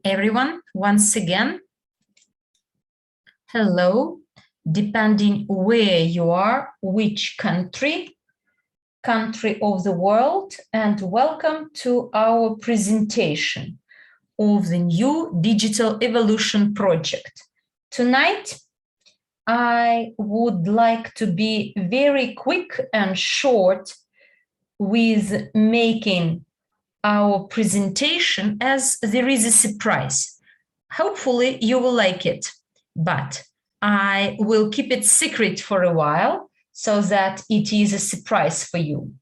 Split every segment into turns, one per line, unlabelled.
everyone, once again. Hello, depending where you are, which country of the world, and welcome to our presentation of the NEEW Digital Evolution Project. Tonight, I would like to be very quick and short with making our presentation, as there is a surprise. Hopefully you will like it, but I will keep it secret for a while so that it is a surprise for you.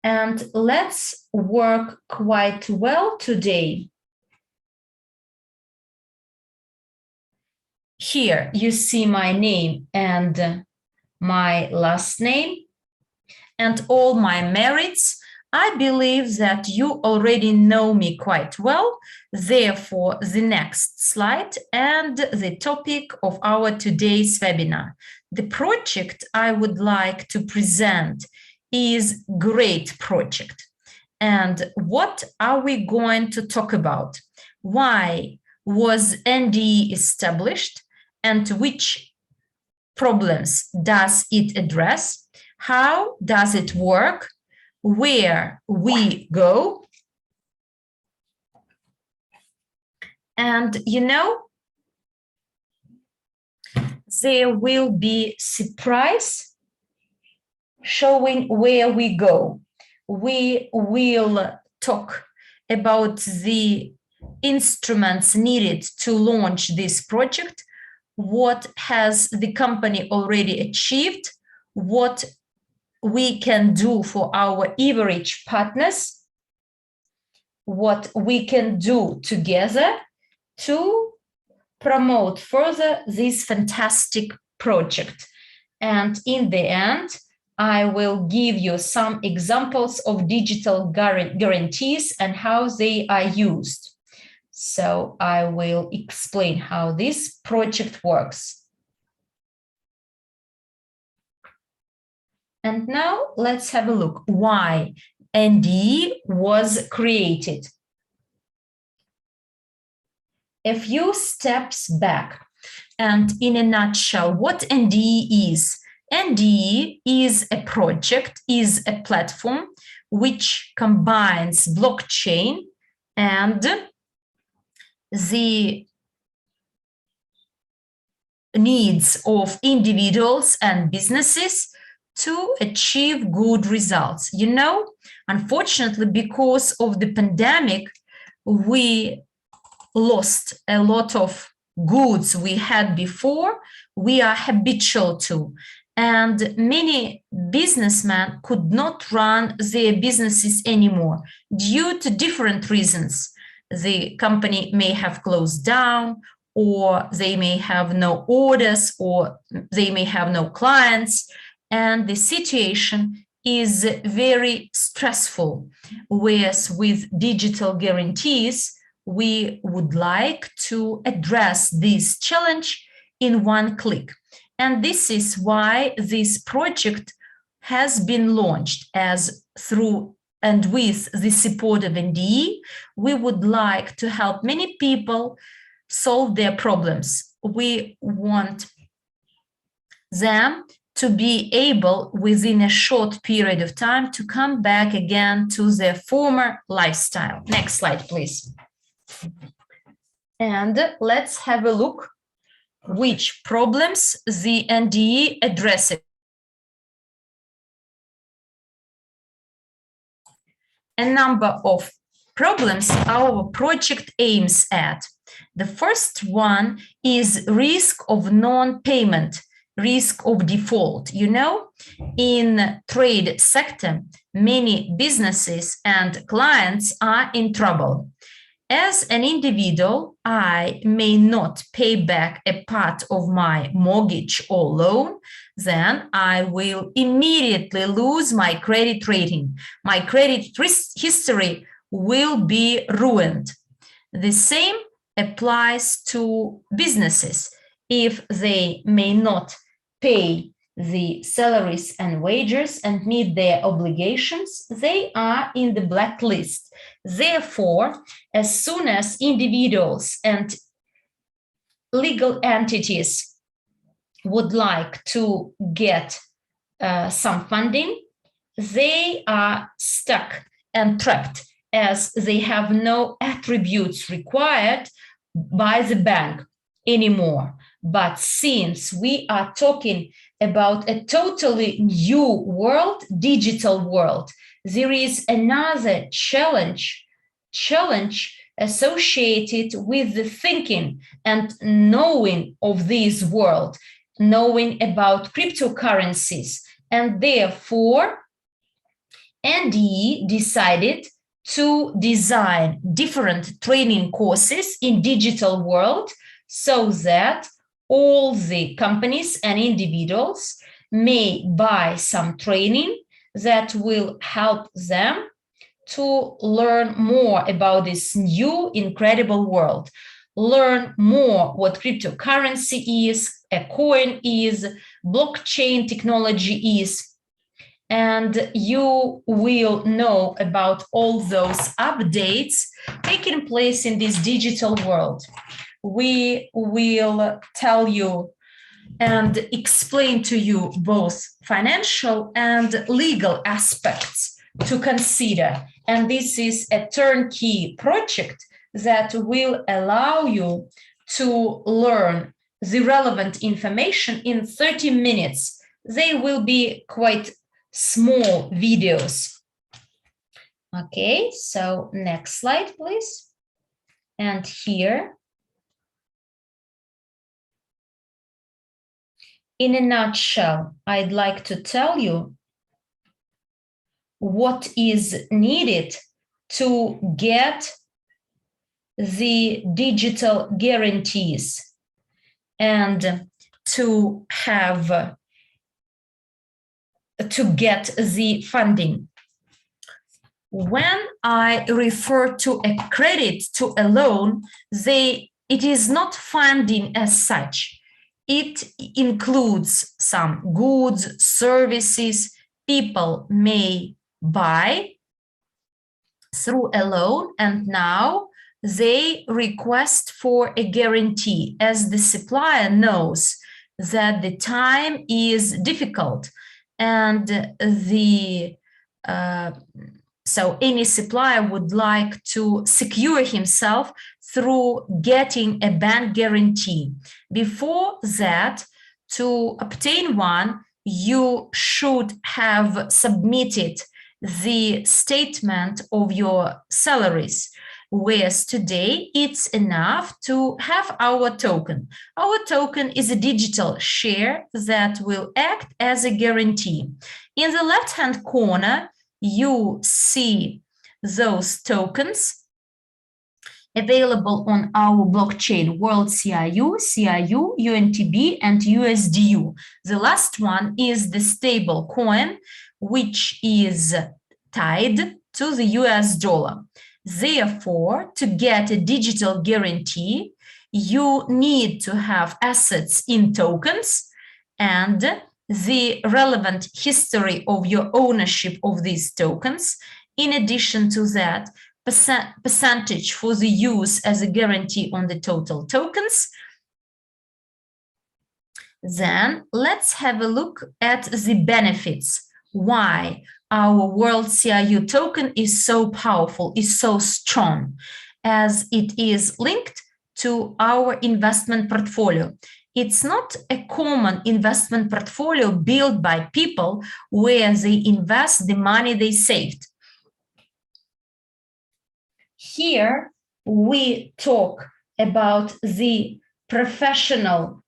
And let's work quite well today. Here you see my name and my last name and all my merits. I believe that you already know me quite well. Therefore, the next slide and the topic of our today's webinar. The project I would like to present is a great project. And what are we going to talk about? Why was NDE established and which problems does it address? How does it work? Where we go? And you know, there will be surprise showing where we go. We will talk about the instruments needed to launch this project. What has the company already achieved, what we can do for our Evorich partners, what we can do together to promote further this fantastic project. And in the end, I will give you some examples of digital guarantees and how they are used. So I will explain how this project works. And now let's have a look why NDE was created. A few steps back, and in a nutshell, what NDE is. NDE is a project, is a platform which combines blockchain and the needs of individuals and businesses to achieve good results. You know, unfortunately, because of the pandemic, we lost a lot of goods we had before. We are habitual to, and many businessmen could not run their businesses anymore due to different reasons. The company may have closed down, or they may have no orders, or they may have no clients, and the situation is very stressful. Whereas with digital guarantees, we would like to address this challenge in one click. And this is why this project has been launched, as through and with the support of NDE, we would like to help many people solve their problems. We want them to be able, within a short period of time, to come back again to their former lifestyle. Next slide, please. And let's have a look which problems the NDE addresses. A number of problems our project aims at. The first one is risk of non-payment, risk of default. You know, in trade sector, many businesses and clients are in trouble. As an individual, I may not pay back a part of my mortgage or loan, then I will immediately lose my credit rating. My credit history will be ruined. The same applies to businesses. If they may not pay the salaries and wages and meet their obligations, they are in the blacklist. Therefore, as soon as individuals and legal entities would like to get some funding, they are stuck and trapped as they have no attributes required by the bank anymore. But since we are talking about a totally new world, digital world, there is another challenge associated with the thinking and knowing of this world, knowing about cryptocurrencies. And therefore, NDE decided to design different training courses in digital world so that all the companies and individuals may buy some training that will help them to learn more about this new incredible world, learn more what cryptocurrency is, a coin is, blockchain technology is, and you will know about all those updates taking place in this digital world. We will tell you and explain to you both financial and legal aspects to consider. And this is a turnkey project that will allow you to learn the relevant information in 30 minutes. They will be quite small videos. Okay, so next slide, please. And here, in a nutshell, I'd like to tell you what is needed to get the digital guarantees and to have to get the funding. When I refer to a credit to a loan, it is not funding as such. It includes some goods, services people may buy through a loan, and now they request for a guarantee, as the supplier knows that the time is difficult, and so any supplier would like to secure himself through getting a bank guarantee. Before that, to obtain one, you should have submitted the statement of your salaries, whereas today it's enough to have our token. Our token is a digital share that will act as a guarantee. In the left-hand corner, you see those tokens available on our blockchain, WCRU, CRU, UNTB, and USDU. The last one is the stable coin, which is tied to the US dollar. Therefore, to get a digital guarantee, you need to have assets in tokens and the relevant history of your ownership of these tokens. In addition to that, percentage for the use as a guarantee on the total tokens. Then let's have a look at the benefits. Why our WCRU token is so powerful, is so strong, as it is linked to our investment portfolio. It's not a common investment portfolio built by people where they invest the money they saved. Here we talk about the professional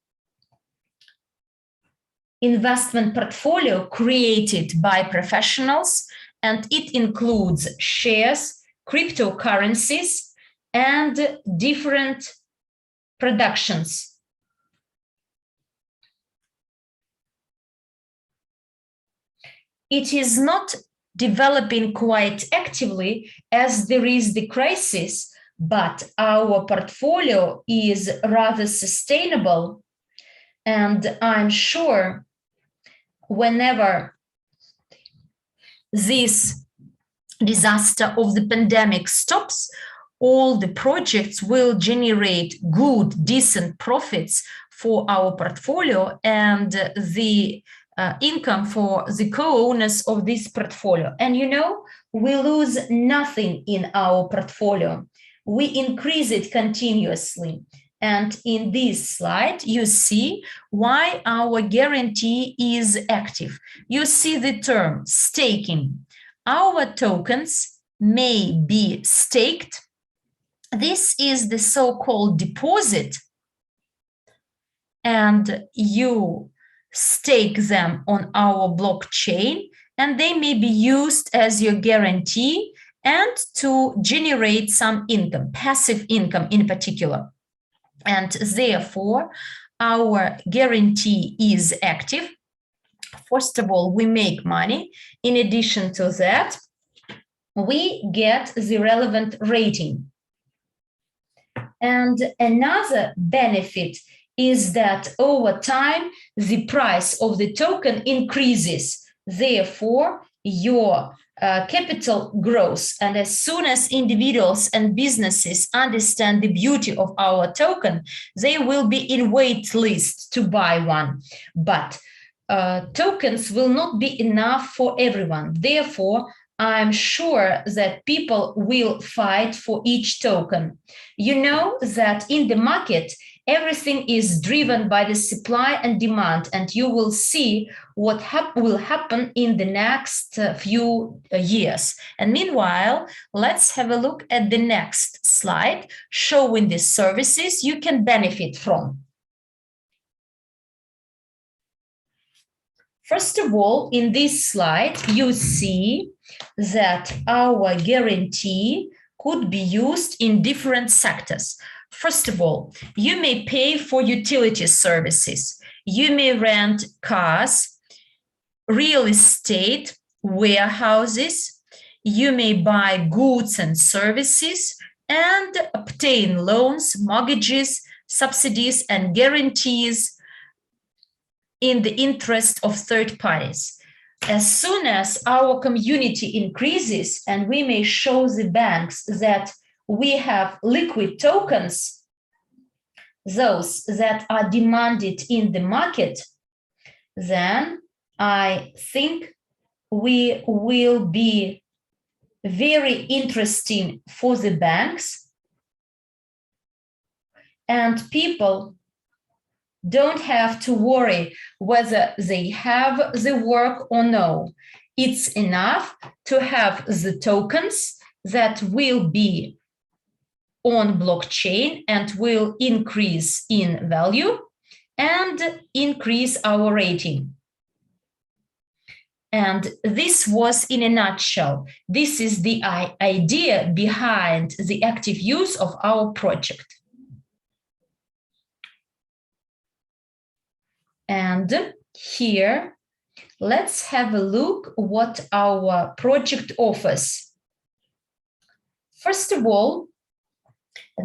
investment portfolio created by professionals, and it includes shares, cryptocurrencies, and different productions. It is not developing quite actively as there is the crisis, but our portfolio is rather sustainable, and I'm sure whenever this disaster of the pandemic stops, all the projects will generate good, decent profits for our portfolio and the income for the co-owners of this portfolio. And you know, we lose nothing in our portfolio. We increase it continuously. And in this slide, you see why our guarantee is active. You see the term staking. Our tokens may be staked. This is the so-called deposit, and you stake them on our blockchain, and they may be used as your guarantee and to generate some income, passive income in particular. And therefore, our guarantee is active. First of all, we make money. In addition to that, we get the relevant rating. And another benefit is that over time, the price of the token increases. Therefore, your capital grows. And as soon as individuals and businesses understand the beauty of our token, they will be in wait list to buy one. But tokens will not be enough for everyone. Therefore, I'm sure that people will fight for each token. You know that in the market, everything is driven by the supply and demand, and you will see what will happen in the next few years. And meanwhile, let's have a look at the next slide showing the services you can benefit from. First of all, in this slide, you see that our guarantee could be used in different sectors. First of all, you may pay for utility services. You may rent cars, real estate, warehouses. You may buy goods and services and obtain loans, mortgages, subsidies, and guarantees in the interest of third parties. As soon as our community increases and we may show the banks that we have liquid tokens, those that are demanded in the market, then I think we will be very interesting for the banks, and people don't have to worry whether they have the work or no. It's enough to have the tokens that will be on blockchain and will increase in value and increase our rating. And this was in a nutshell. This is the idea behind the active use of our project. And here, let's have a look what our project offers. First of all,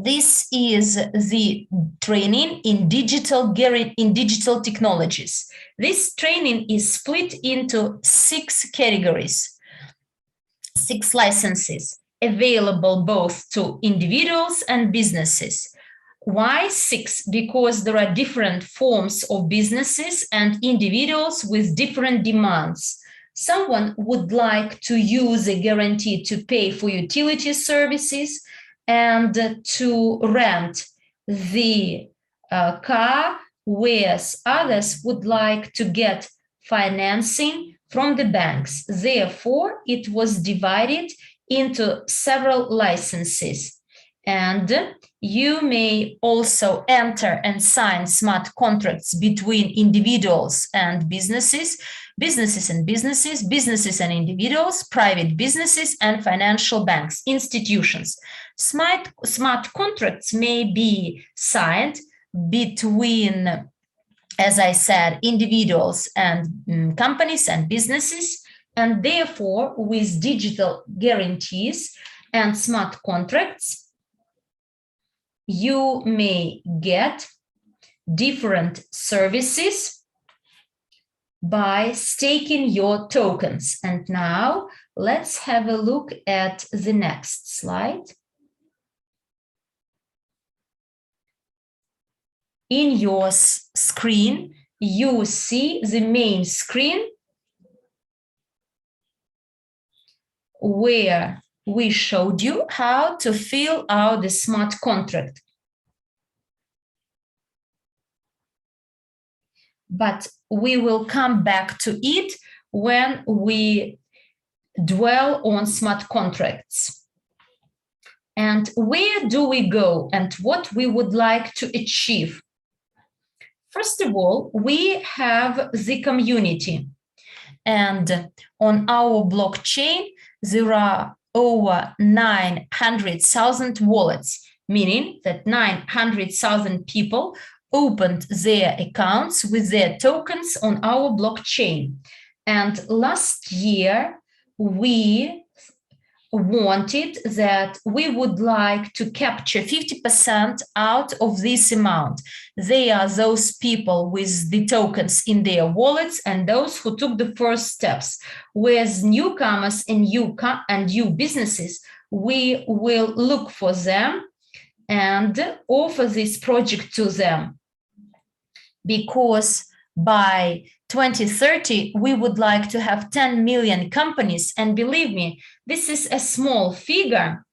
this is the training in digital technologies. This training is split into 6 categories, 6 licenses available both to individuals and businesses. Why 6? Because there are different forms of businesses and individuals with different demands. Someone would like to use a guarantee to pay for utility services and to rent the car, whereas others would like to get financing from the banks. Therefore, it was divided into several licenses. And you may also enter and sign smart contracts between individuals and businesses, businesses and businesses, businesses and individuals, private businesses, and financial banks, institutions. Smart contracts may be signed between, as I said, individuals and companies and businesses, and therefore with digital guarantees and smart contracts, you may get different services by staking your tokens. And now let's have a look at the next slide. In your screen, you see the main screen where we showed you how to fill out the smart contract. But we will come back to it when we dwell on smart contracts. And where do we go and what we would like to achieve? First of all, we have the community. And on our blockchain, there are over 900,000 wallets, meaning that 900,000 people opened their accounts with their tokens on our blockchain. And last year, we wanted that we would like to capture 50% out of this amount. They are those people with the tokens in their wallets and those who took the first steps. With newcomers and new businesses, we will look for them and offer this project to them. Because by 2030, we would like to have 10 million companies. And believe me, this is a small figure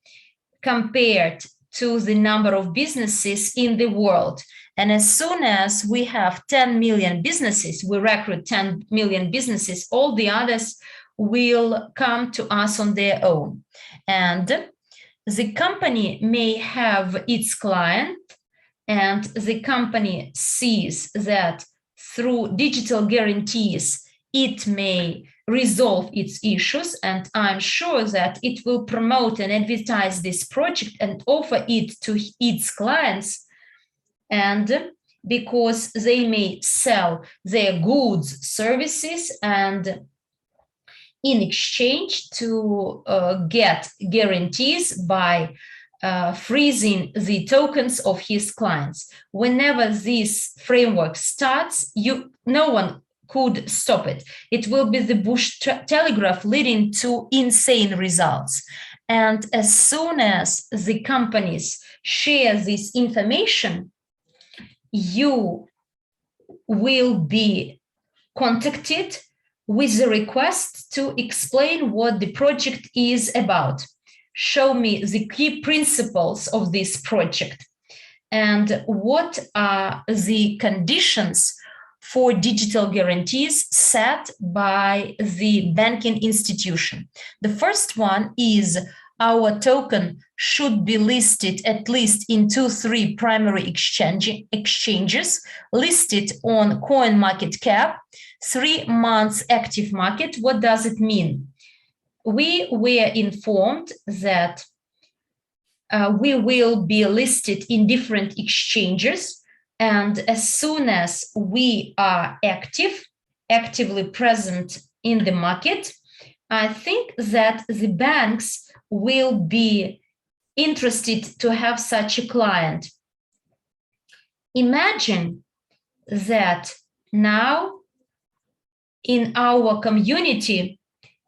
compared to the number of businesses in the world. And as soon as we have 10 million businesses, we recruit 10 million businesses, all the others will come to us on their own. And the company may have its client, and the company sees that through digital guarantees, it may resolve its issues, and I'm sure that it will promote and advertise this project and offer it to its clients. And because they may sell their goods, services, and in exchange to get guarantees by freezing the tokens of his clients. Whenever this framework starts, no one could stop it. It will be the Bush telegraph leading to insane results. And as soon as the companies share this information, you will be contacted with a request to explain what the project is about. Show me the key principles of this project and what are the conditions for digital guarantees set by the banking institution. The first one is our token should be listed at least in 2-3 primary exchanges, listed on CoinMarketCap, 3 months active market. What does it mean? We were informed that we will be listed in different exchanges, and as soon as we are actively present in the market, I think that the banks will be interested to have such a client. Imagine that now in our community,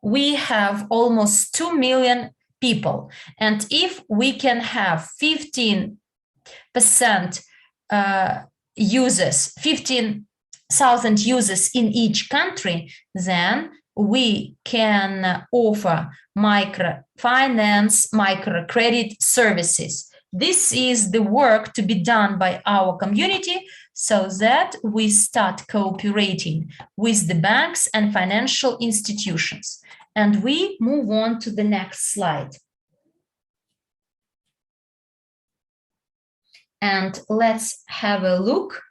we have almost 2 million people. And if we can have 15% users, 15,000 users in each country, then we can offer microfinance, microcredit services. This is the work to be done by our community so that we start cooperating with the banks and financial institutions. And we move on to the next slide. And let's have a look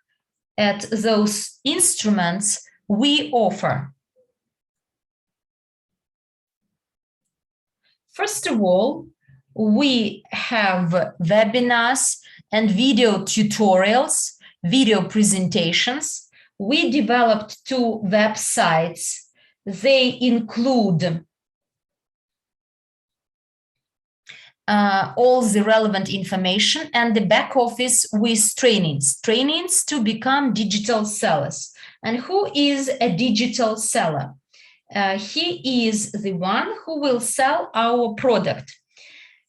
at those instruments we offer. First of all, we have webinars and video tutorials, video presentations. We developed 2 websites. They include all the relevant information, and the back office with trainings to become digital sellers. And who is a digital seller? He is the one who will sell our product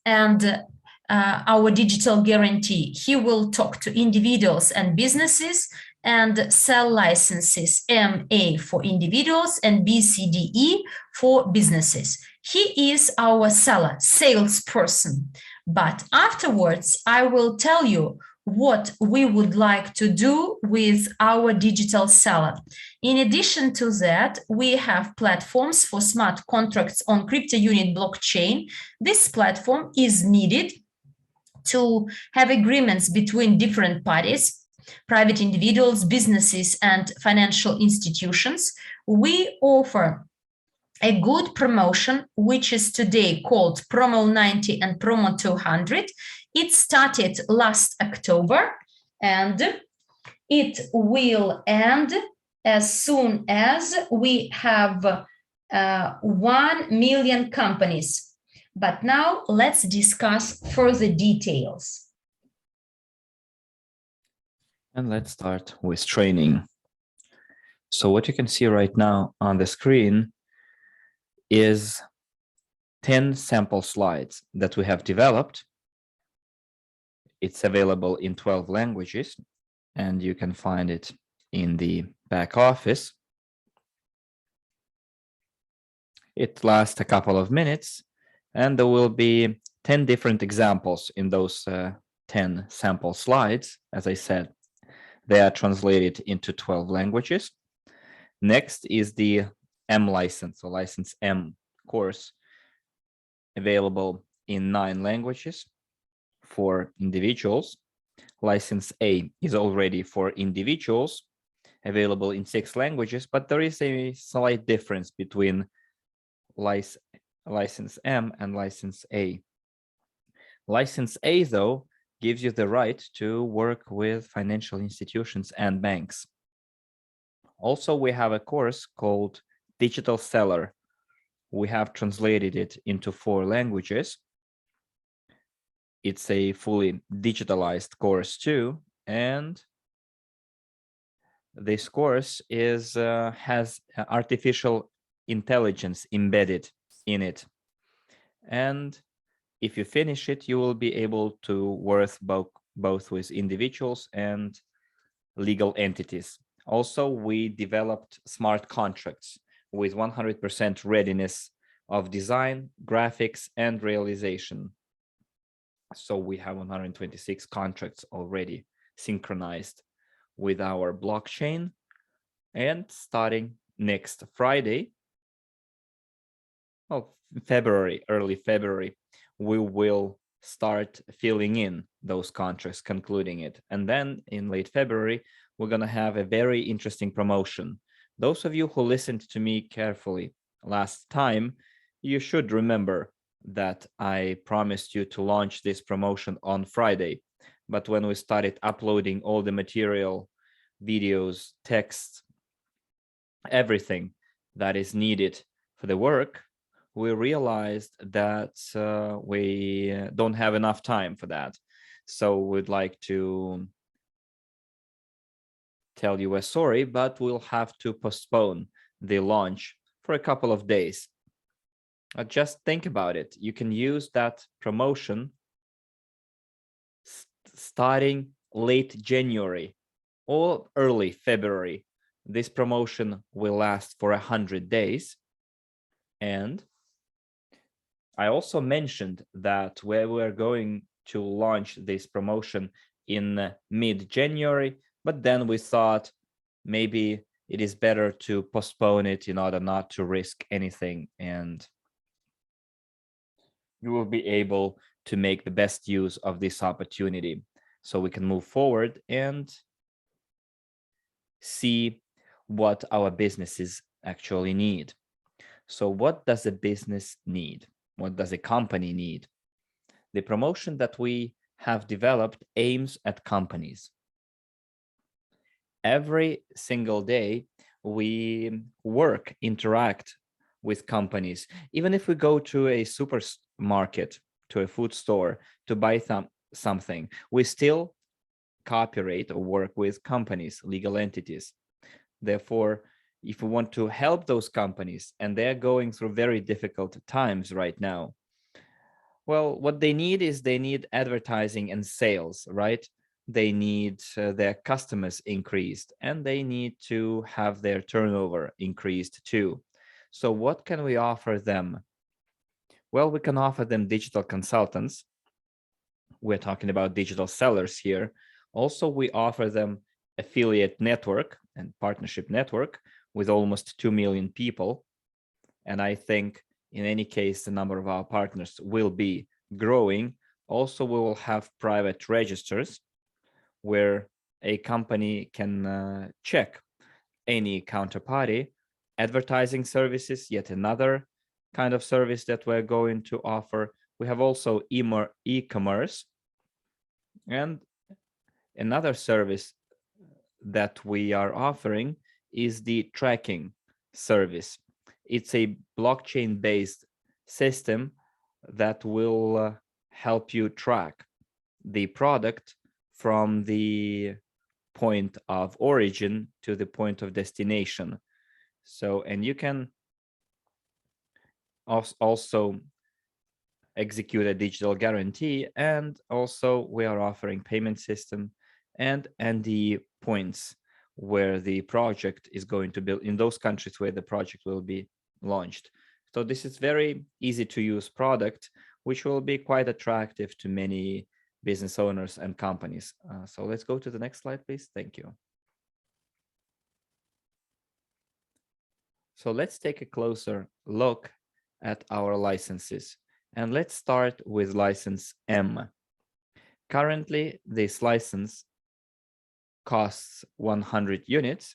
and our digital guarantee. He will talk to individuals and businesses and sell licenses, MA for individuals and BCDE for businesses. He is our seller, salesperson. But afterwards, I will tell you what we would like to do with our digital seller. In addition to that, we have platforms for smart contracts on crypto unit blockchain. This platform is needed to have agreements between different parties, private individuals, businesses, and financial institutions. We offer a good promotion, which is today called Promo 90 and Promo 200. It started last October, and it will end as soon as we have 1 million companies. But now let's discuss further details.
And let's start with training. So what you can see right now on the screen is 10 sample slides that we have developed. It's available in 12 languages, and you can find it in the back office. It lasts a couple of minutes, and there will be 10 different examples in those 10 sample slides. As I said, they are translated into 12 languages. Next is the M license, or license M course, available in 9 languages for individuals. License A is already for individuals, available in 6 languages, but there is a slight difference between license M and license A. License A, though, gives you the right to work with financial institutions and banks. Also, we have a course called Digital Seller. We have translated it into 4 languages. It's a fully digitalized course too, and this course has artificial intelligence embedded in it. And if you finish it, you will be able to work both with individuals and legal entities. Also, we developed smart contracts with 100% readiness of design, graphics, and realization. So we have 126 contracts already synchronized with our blockchain. And starting next Friday, early February, we will start filling in those contracts, concluding it. And then in late February, we're going to have a very interesting promotion. Those of you who listened to me carefully last time, you should remember that I promised you to launch this promotion on Friday. But when we started uploading all the material, videos, text, everything that is needed for the work, we realized that we don't have enough time for that. So we'd like to tell you a sorry, but we'll have to postpone the launch for a couple of days. Just think about it. You can use that promotion starting late January or early February. This promotion will last for 100 days. And I also mentioned that we were going to launch this promotion in mid-January, but then we thought maybe it is better to postpone it in order not to risk anything, and you will be able to make the best use of this opportunity so we can move forward and see what our businesses actually need. So what does a business need? What does a company need? The promotion that we have developed aims at companies. Every single day, we interact with companies. Even if we go to a supermarket to a food store to buy something, we still cooperate or work with companies, legal entities. Therefore, if we want to help those companies, and they're going through very difficult times right now, well, what they need is they need advertising and sales, right? They need their customers increased, and they need to have their turnover increased too. So what can we offer them? Well, we can offer them digital consultants. We're talking about digital sellers here. Also, we offer them affiliate network and partnership network with almost 2 million people. And I think in any case, the number of our partners will be growing. Also, we will have private registers where a company can check any counterparty. Advertising services, yet another kind of service that we're going to offer. We have also e-commerce, and another service that we are offering is the tracking service. It's a blockchain-based system that will help you track the product from the point of origin to the point of destination. So, and you can also execute a digital guarantee, and also we are offering payment system and NDE points where the project is going to build in those countries where the project will be launched. So this is very easy to use product, which will be quite attractive to many business owners and companies. So let's go to the next slide, please. Thank you. So let's take a closer look at our licenses. And let's start with license M. Currently, this license costs 100 units.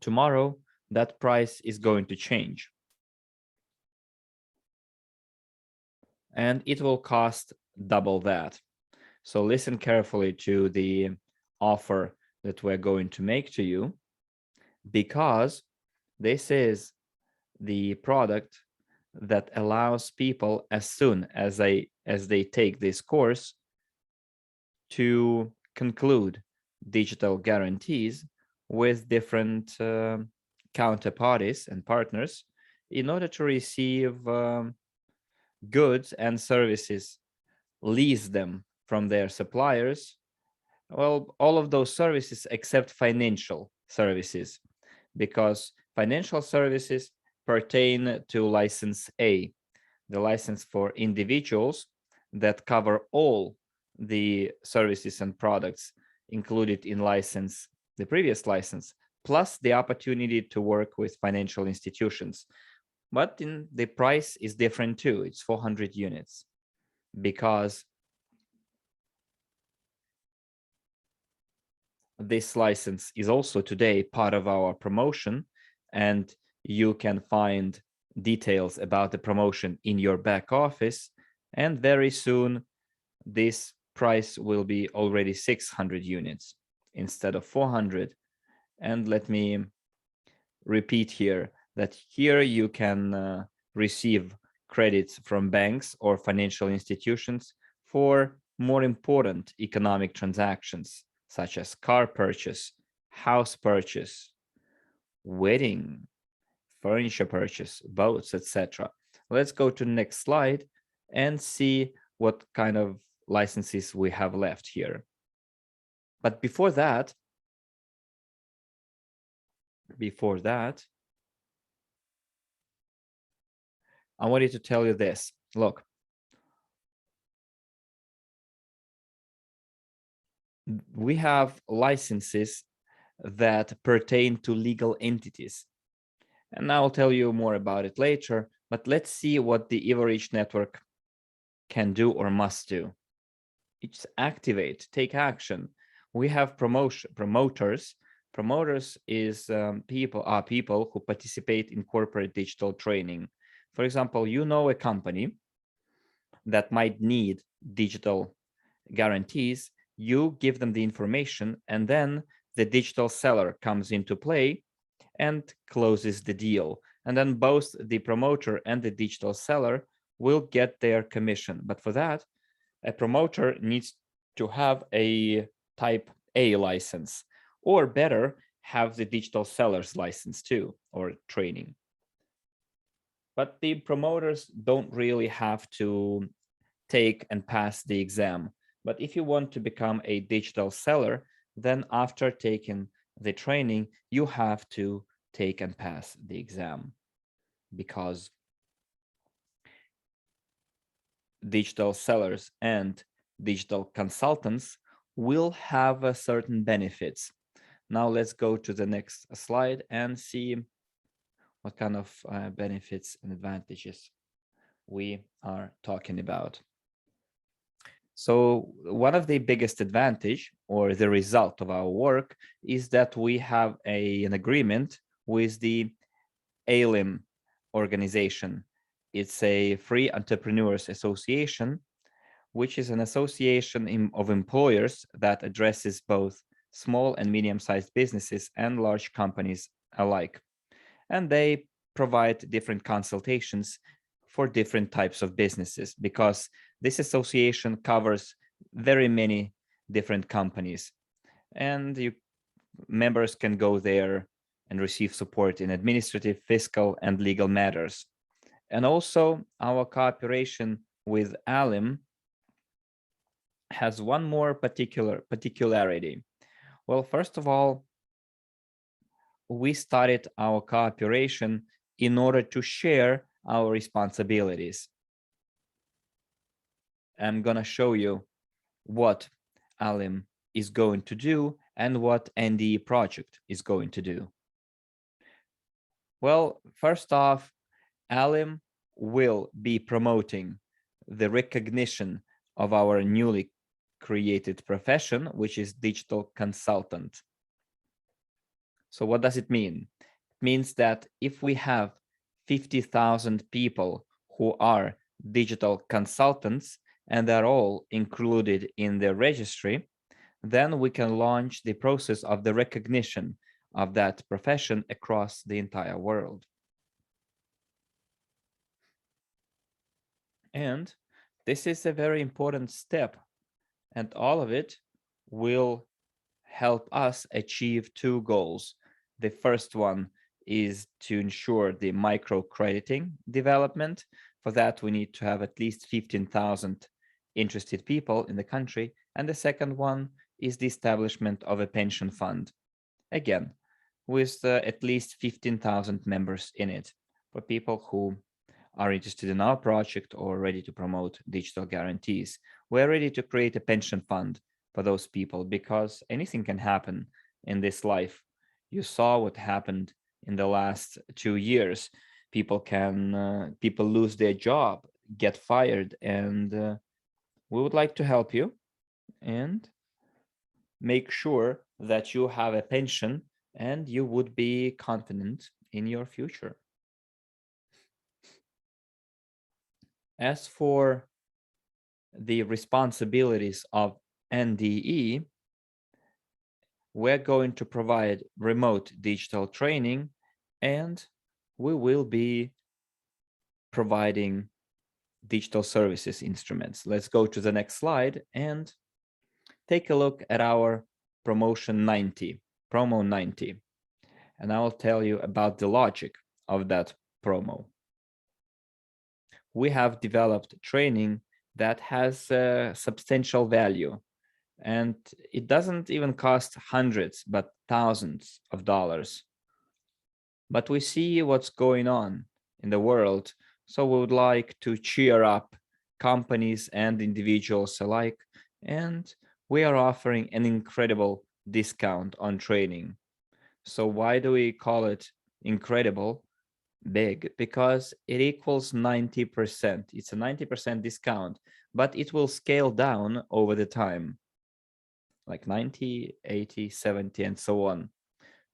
Tomorrow, that price is going to change. And it will cost double that. So listen carefully to the offer that we're going to make to you, because this is the product that allows people, as soon as they take this course, to conclude digital guarantees with different counterparties and partners in order to receive goods and services, lease them from their suppliers. Well, all of those services except financial services, because financial services pertain to license A, the license for individuals that cover all the services and products included in license, the previous license, plus the opportunity to work with financial institutions. But the price is different too. It's 400 units, because this license is also today part of our promotion, and you can find details about the promotion in your back office. And very soon, this price will be already 600 units instead of 400. And let me repeat here that here you can receive credits from banks or financial institutions for more important economic transactions, such as car purchase, house purchase, wedding, furniture purchase, boats, etc. Let's go to the next slide and see what kind of licenses we have left here. But before that, I wanted to tell you this. Look, we have licenses that pertain to legal entities. And I'll tell you more about it later, but let's see what the Evorich network can do or must do. It's activate, take action. We have promoters. Promoters is people who participate in corporate digital training. For example, you know a company that might need digital guarantees, you give them the information, and then the digital seller comes into play and closes the deal. And then both the promoter and the digital seller will get their commission. But for that, a promoter needs to have a type A license, or better, have the digital seller's license too, or training. But the promoters don't really have to take and pass the exam. But if you want to become a digital seller, then after taking the training, you have to take and pass the exam, because digital sellers and digital consultants will have certain benefits. Now let's go to the next slide and see what kind of benefits and advantages we are talking about. So one of the biggest advantage, or the result of our work, is that we have an agreement with the A.L.IM organization. It's a Free Entrepreneurs Association, which is an association of employers that addresses both small and medium-sized businesses and large companies alike. And they provide different consultations for different types of businesses, because this association covers very many different companies. And members can go there and receive support in administrative, fiscal, and legal matters. And also our cooperation with A.L.IM has one more particularity. Well, first of all, we started our cooperation in order to share our responsibilities. I'm gonna show you what A.L.IM is going to do and what NDE project is going to do. Well, first off, A.L.IM will be promoting the recognition of our newly created profession, which is digital consultant. So what does it mean? It means that if we have 50,000 people who are digital consultants and they're all included in the registry, then we can launch the process of the recognition of that profession across the entire world. And this is a very important step, and all of it will help us achieve two goals. The first one is to ensure the microcrediting development. For that, we need to have at least 15,000 interested people in the country. And the second one is the establishment of a pension fund, again, with at least 15,000 members in it, for people who are interested in our project or ready to promote digital guarantees. We're ready to create a pension fund for those people, because anything can happen in this life. You saw what happened in the last 2 years. People lose their job, get fired, and we would like to help you and make sure that you have a pension and you would be confident in your future. As for the responsibilities of NDE, we're going to provide remote digital training, and we will be providing digital services instruments. Let's go to the next slide and take a look at our promotion 90, promo 90. And I will tell you about the logic of that promo. We have developed training that has substantial value, and it doesn't even cost hundreds, but thousands of dollars. But we see what's going on in the world, so we would like to cheer up companies and individuals alike, and we are offering an incredible discount on training. So why do we call it incredible? Big, because it equals 90%. It's a 90% discount, but it will scale down over the time, like 90, 80, 70, and so on.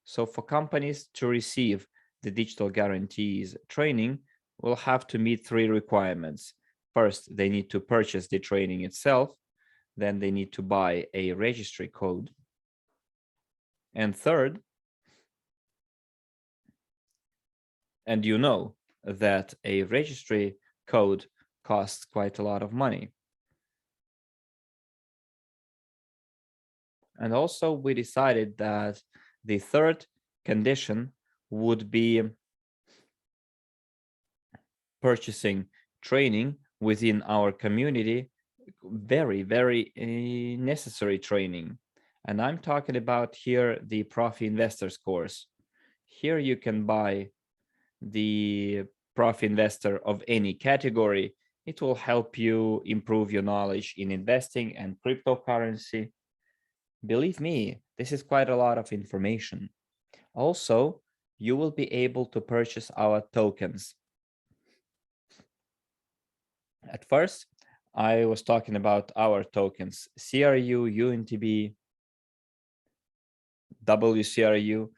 So for companies to receive the digital guarantees training, will have to meet 3 requirements. First, they need to purchase the training itself. Then they need to buy a registry code. And third, and you know that a registry code costs quite a lot of money. And also we decided that the third condition would be purchasing training within our community, very necessary training. And I'm talking about here the Profi Investors course. Here you can buy the Profi Investor of any category. It will help you improve your knowledge in investing and cryptocurrency. Believe me, this is quite a lot of information. Also, you will be able to purchase our tokens. At first, I was talking about our tokens, CRU, UNTB, WCRU,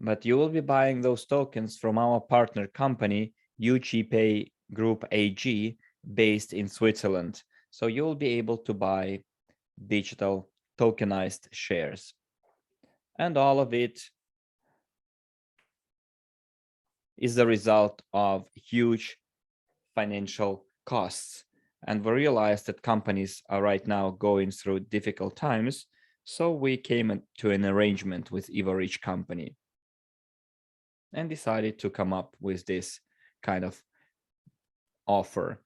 but you will be buying those tokens from our partner company, UGPay Group AG, based in Switzerland. So you will be able to buy digital tokenized shares. And all of it is the result of huge financial costs. And we realized that companies are right now going through difficult times. So we came to an arrangement with Evorich company and decided to come up with this kind of offer.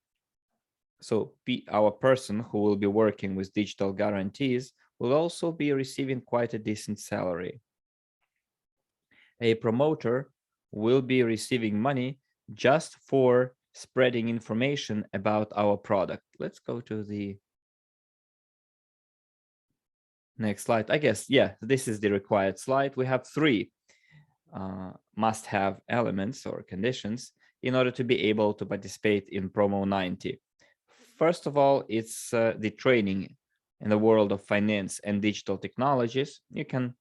So our person who will be working with digital guarantees will also be receiving quite a decent salary. A promoter will be receiving money just for spreading information about our product. Let's go to the next slide. I guess, yeah, this is the required slide. We have three must-have elements or conditions in order to be able to participate in promo 90. First of all, it's the training in the world of finance and digital technologies. You can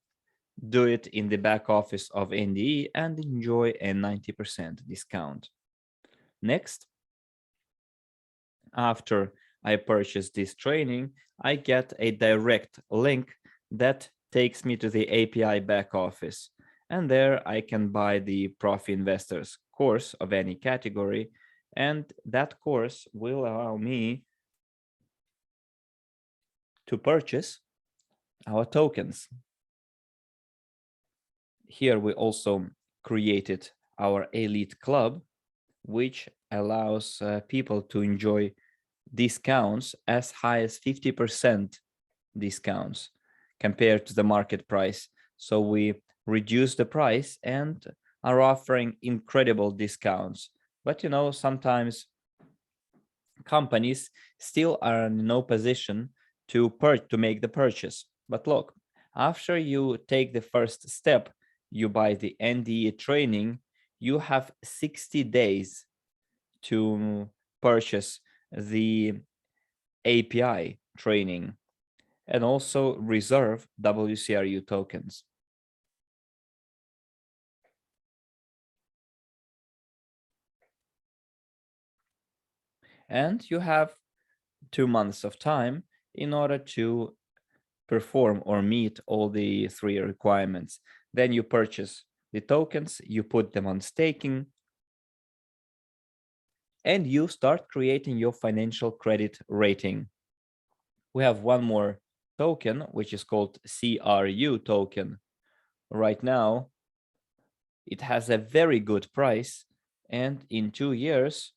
do it in the back office of NDE and enjoy a 90% discount. Next, after I purchase this training, I get a direct link that takes me to the API back office. And there I can buy the Profi Investors course of any category. And that course will allow me to purchase our tokens. Here we also created our elite club, which allows people to enjoy discounts as high as 50% discounts compared to the market price. So we reduce the price and are offering incredible discounts. But you know, sometimes companies still are in no position to make the purchase. But look, after you take the first step, you buy the NDE training, you have 60 days to purchase the API training and also reserve WCRU tokens. And you have 2 months of time in order to perform or meet all the three requirements. Then you purchase the tokens, you put them on staking, and you start creating your financial credit rating. We have one more token, which is called CRU token. Right now, it has a very good price, and in 2 years,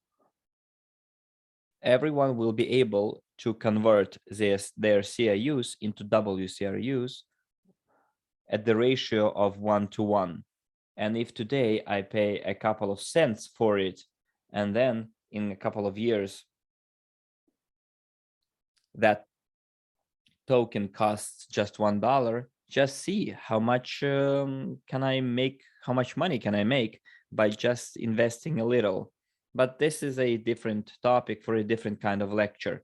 everyone will be able to convert their CRUs into WCRUs at the ratio of 1:1. And if today I pay a couple of cents for it, and then in a couple of years, that token costs just $1, just see how much can I make, how much money can I make by just investing a little. But this is a different topic for a different kind of lecture,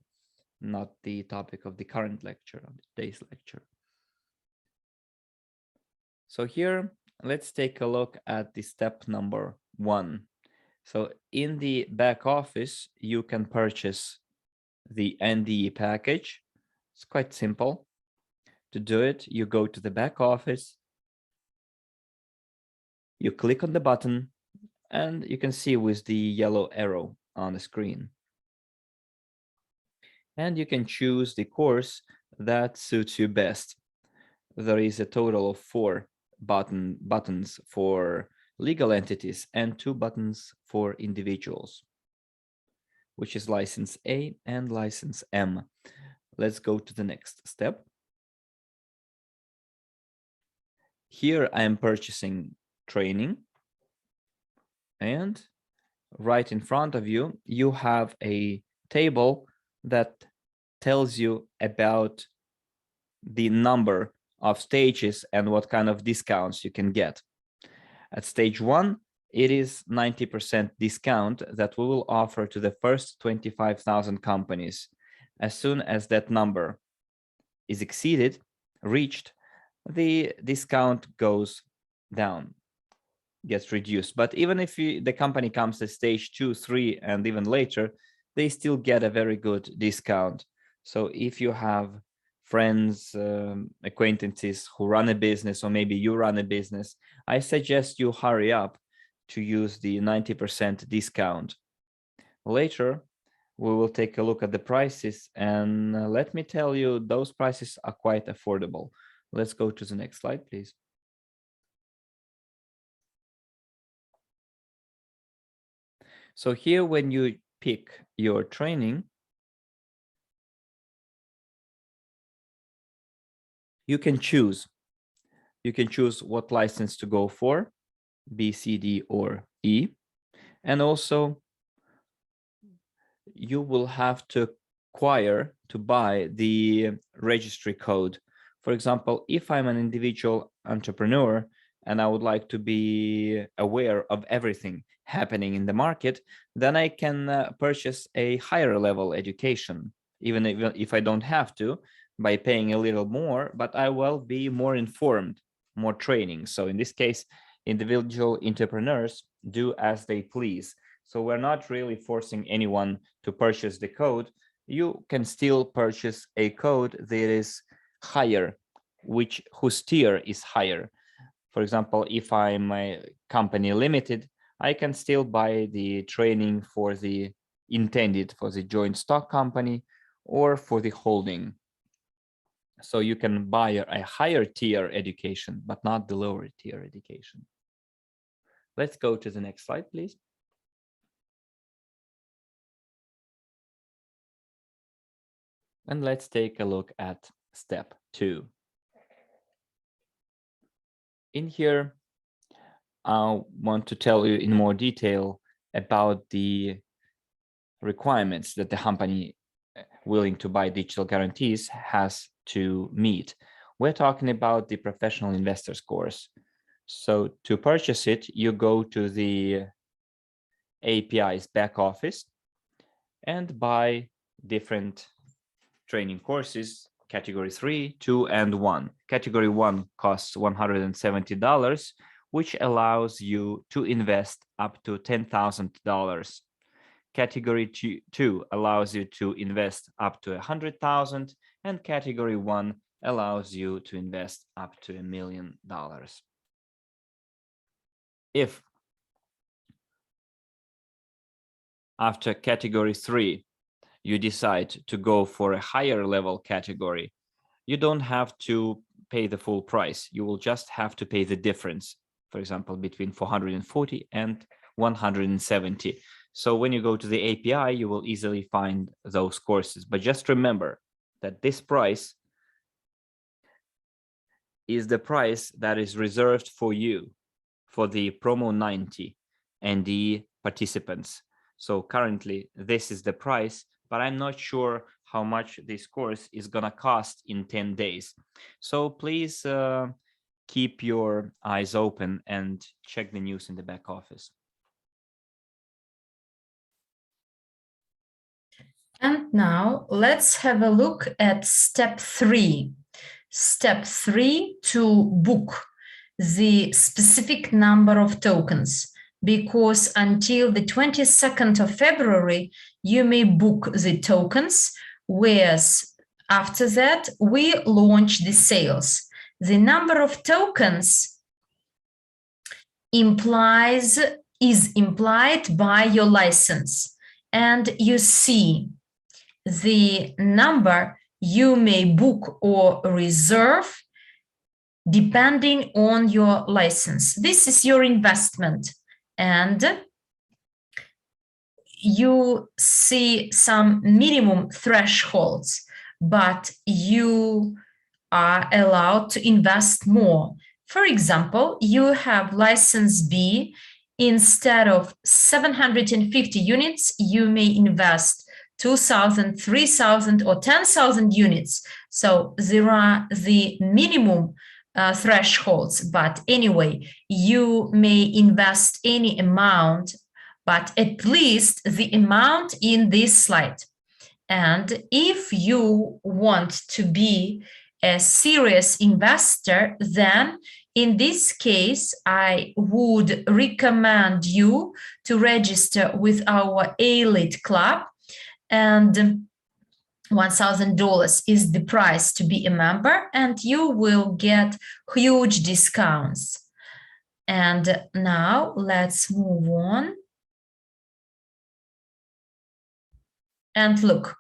not the topic of the current lecture, of today's lecture. So here, let's take a look at the step number 1. So in the back office, you can purchase the NDE package. It's quite simple. To do it, you go to the back office, you click on the button, and you can see with the yellow arrow on the screen. and you can choose the course that suits you best. There is a total of 4 buttons for legal entities and 2 buttons for individuals, which is license A and license M. Let's go to the next step. Here I am purchasing training, and right in front of you, you have a table that tells you about the number of stages and what kind of discounts you can get. At stage 1, it is 90% discount that we will offer to the first 25,000 companies. As soon as that number is reached, the discount goes down, gets reduced. But even if the company comes to stage 2, 3, and even later, they still get a very good discount. So if you have friends, acquaintances who run a business, or maybe you run a business, I suggest you hurry up to use the 90% discount. Later, we will take a look at the prices, and let me tell you, those prices are quite affordable. Let's go to the next slide, please. So here, when you pick your training, you can choose what license to go for, B, C, D, or E. And also, you will have to buy the registry code. For example, if I'm an individual entrepreneur and I would like to be aware of everything happening in the market, then I can purchase a higher level education, even if I don't have to, by paying a little more, but I will be more informed, more training. So in this case, individual entrepreneurs do as they please. So we're not really forcing anyone to purchase the code. You can still purchase a code that is higher, whose tier is higher. For example, if I'm a company limited, I can still buy the training for the joint stock company or for the holding. So you can buy a higher tier education, but not the lower tier education. Let's go to the next slide, please. And let's take a look at step 2. In here, I want to tell you in more detail about the requirements that the company willing to buy digital guarantees has to meet. We're talking about the professional investors course. So to purchase it, you go to the API's back office and buy different training courses, category 3, 2, and 1. Category 1 costs $170, which allows you to invest up to $10,000. Category 2 allows you to invest up to $100,000, and category 1 allows you to invest up to $1 million. If after category 3, you decide to go for a higher level category, you don't have to pay the full price. You will just have to pay the difference, for example, between 440 and 170. So when you go to the API, you will easily find those courses. But just remember that this price is the price that is reserved for you, for the promo 90 NDE participants. So currently, this is the price, but I'm not sure how much this course is going to cost in 10 days. So please keep your eyes open and check the news in the back office.
And now let's have a look at step 3. Step 3, to book the specific number of tokens, because until the 22nd of February, you may book the tokens, whereas after that, we launch the sales. The number of tokens is implied by your license. And you see the number you may book or reserve depending on your license. This is your investment, and you see some minimum thresholds, but you are allowed to invest more. For example, you have license B. Instead of 750 units, you may invest 2,000, 3,000, or 10,000 units. So there are the minimum thresholds, but anyway, you may invest any amount, but at least the amount in this slide. And if you want to be a serious investor, then in this case, I would recommend you to register with our A.L.IT club, and $1,000 is the price to be a member, and you will get huge discounts. And now let's move on. And look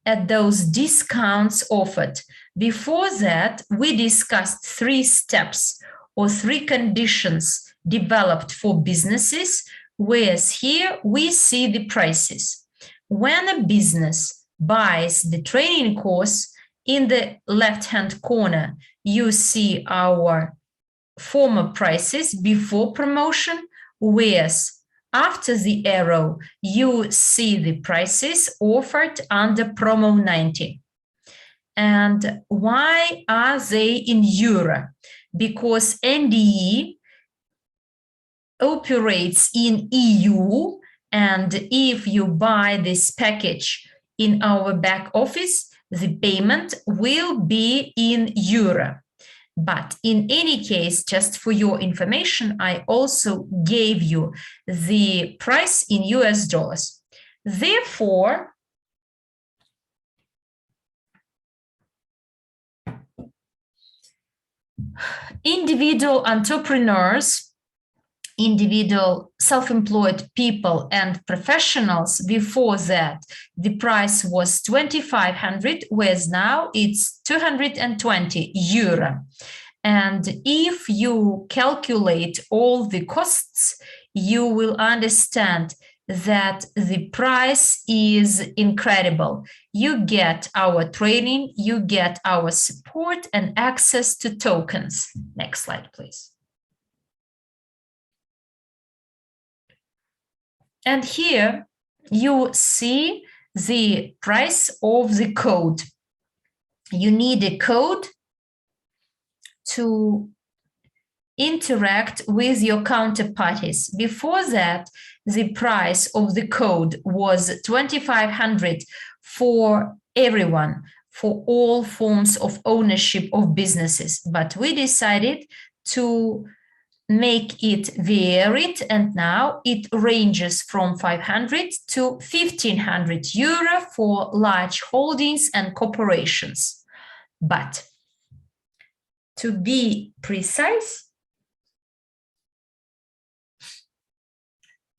at those discounts offered. Before that, we discussed 3 steps or 3 conditions developed for businesses, whereas here we see the prices. When a business buys the training course, in the left-hand corner, you see our former prices before promotion, whereas after the arrow, you see the prices offered under promo 90. And why are they in euro? Because NDE operates in EU, and if you buy this package in our back office, the payment will be in euro. But in any case, just for your information, I also gave you the price in US dollars. Therefore, individual entrepreneurs, individual self-employed people and professionals, before that, the price was 2,500, whereas now it's 220 euro. And if you calculate all the costs, you will understand that the price is incredible. You get our training, you get our support and access to tokens. Next slide, please. And here you see the price of the code. You need a code to interact with your counterparties. Before that, the price of the code was 2,500 for everyone, for all forms of ownership of businesses. But we decided to make it varied, and now it ranges from 500 to 1,500 euro for large holdings and corporations. But to be precise,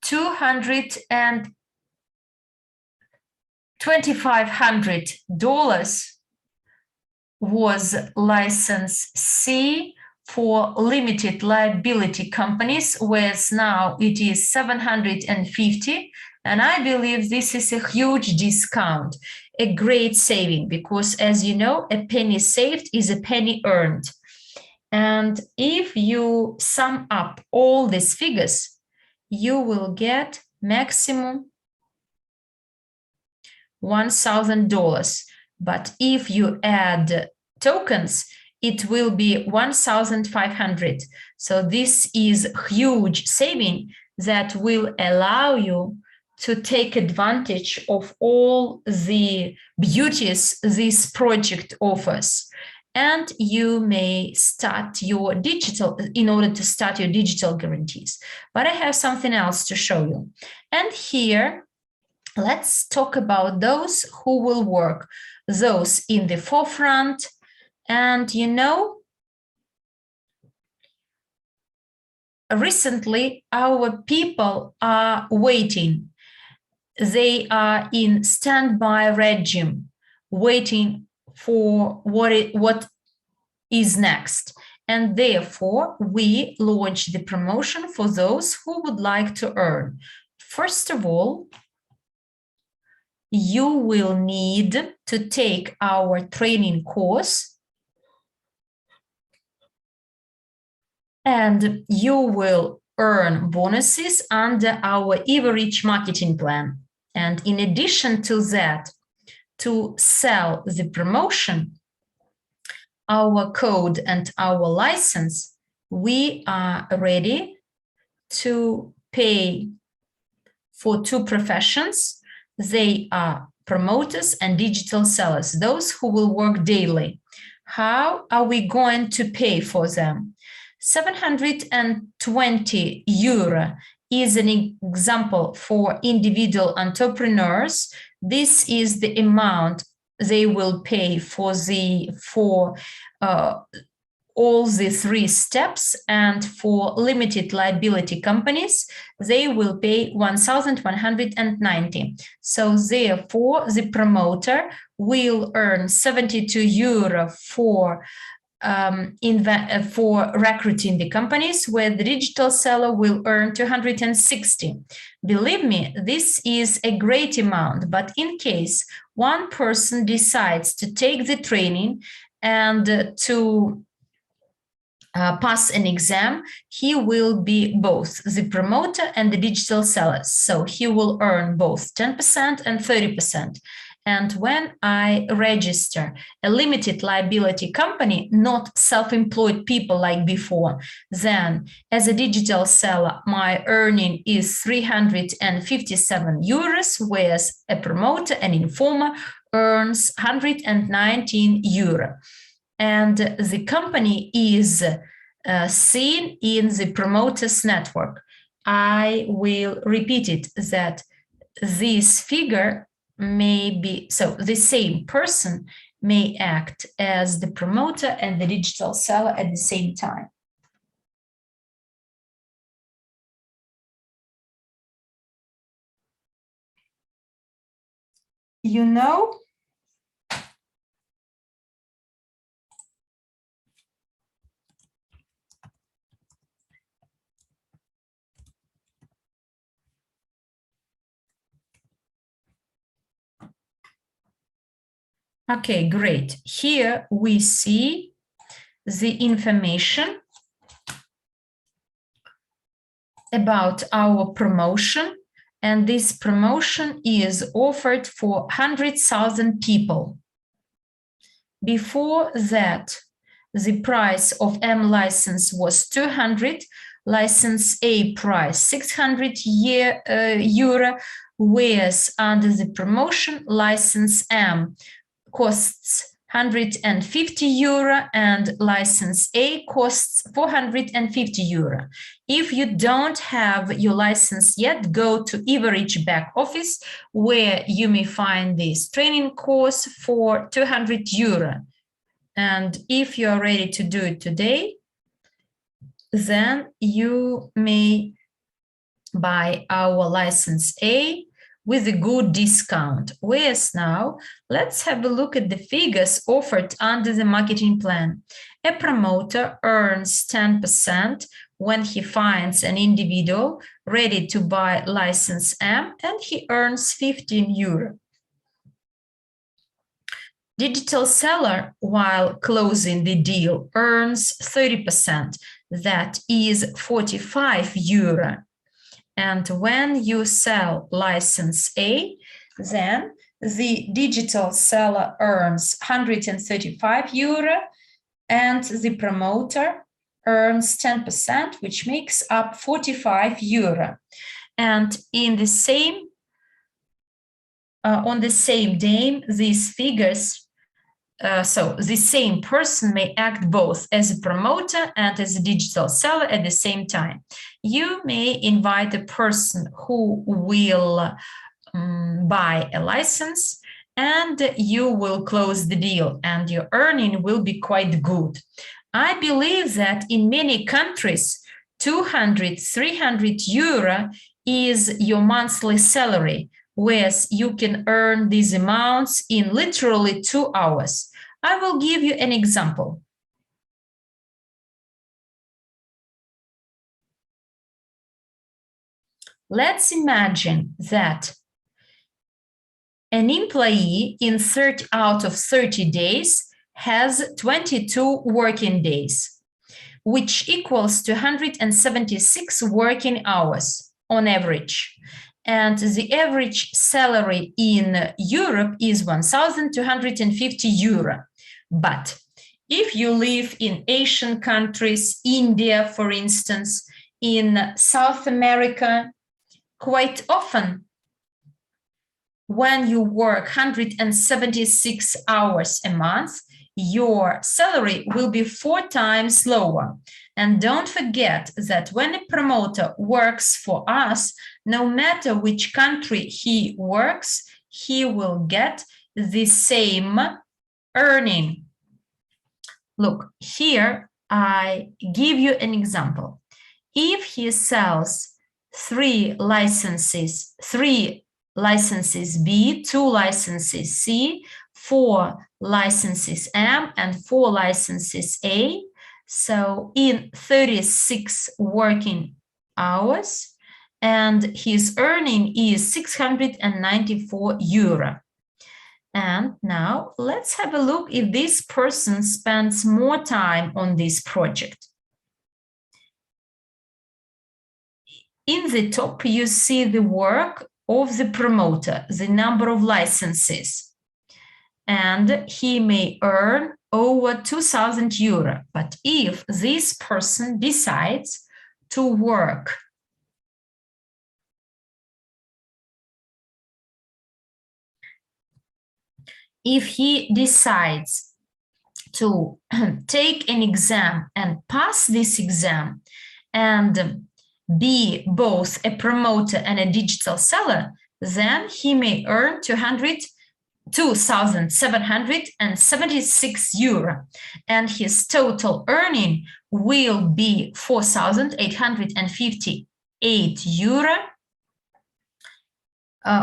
$2,500 was license C for limited liability companies, whereas now it is 750. And I believe this is a huge discount, a great saving, because as you know, a penny saved is a penny earned. And if you sum up all these figures, you will get maximum $1,000. But if you add tokens, it will be 1,500. So this is huge saving that will allow you to take advantage of all the beauties this project offers. And you may start your digital, in order to start your digital guarantees. But I have something else to show you. And here, let's talk about those who will work, those in the forefront. And you know, recently our people are waiting. they are in standby regime, waiting for what is next. And therefore, we launch the promotion for those who would like to earn. First of all, you will need to take our training course, and you will earn bonuses under our Evorich marketing plan. And in addition to that, to sell the promotion, our code and our license, we are ready to pay for two professions. They are promoters and digital sellers, those who will work daily. How are we going to pay for them? 720 euro is an example for individual entrepreneurs. This is the amount they will pay for all the three steps, and for limited liability companies, they will pay 1,190. So therefore, the promoter will earn 72 euro for recruiting the companies, where the digital seller will earn 260. Believe me, this is a great amount, but in case one person decides to take the training and to pass an exam, he will be both the promoter and the digital seller. So he will earn both 10% and 30%. And when I register a limited liability company, not self-employed people like before, then as a digital seller, my earning is 357 euros, whereas a promoter, an informer, earns 119 euro. And the company is seen in the promoters network. I will repeat it, that this figure may be, so the same person may act as the promoter and the digital seller at the same time. You know, okay, great. Here we see the information about our promotion, and this promotion is offered for 100,000 people. Before that, the price of M license was 200, license A price 600 euro, whereas under the promotion, license M costs 150 euro and license A costs 450 euro. If you don't have your license yet, go to Evorich back office, where you may find this training course for 200 euro. And if you are ready to do it today, then you may buy our license A with a good discount. Whereas now, let's have a look at the figures offered under the marketing plan. A promoter earns 10% when he finds an individual ready to buy license M, and he earns 15 euro. Digital seller, while closing the deal, earns 30%, that is 45 euro. And when you sell license A, then the digital seller earns 135 euro, and the promoter earns 10%, which makes up 45 euro. And in the same, on the same day, these figures, so the same person may act both as a promoter and as a digital seller at the same time. You may invite a person who will buy a license, and you will close the deal, and your earning will be quite good. I believe that in many countries, 200, 300 euro is your monthly salary, whereas you can earn these amounts in literally 2 hours. I will give you an example. Let's imagine that an employee in 30 out of 30 days has 22 working days, which equals to 176 working hours on average. And the average salary in Europe is 1,250 euro. But if you live in Asian countries, India, for instance, in South America, quite often, when you work 176 hours a month, your salary will be 4 times lower. And don't forget that when a promoter works for us, no matter which country he works, he will get the same earning. Look, here I give you an example. If he sells 3 licenses B, 2 licenses C, 4 licenses M, and 4 licenses A. So in 36 working hours, and his earning is 694 euro. And now let's have a look if this person spends more time on this project. In the top, you see the work of the promoter, the number of licenses, and he may earn over 2,000 euro. But if this person decides to work if he decides to take an exam and pass this exam and be both a promoter and a digital seller, then he may earn 2,776 euro, and his total earning will be 4,858 euro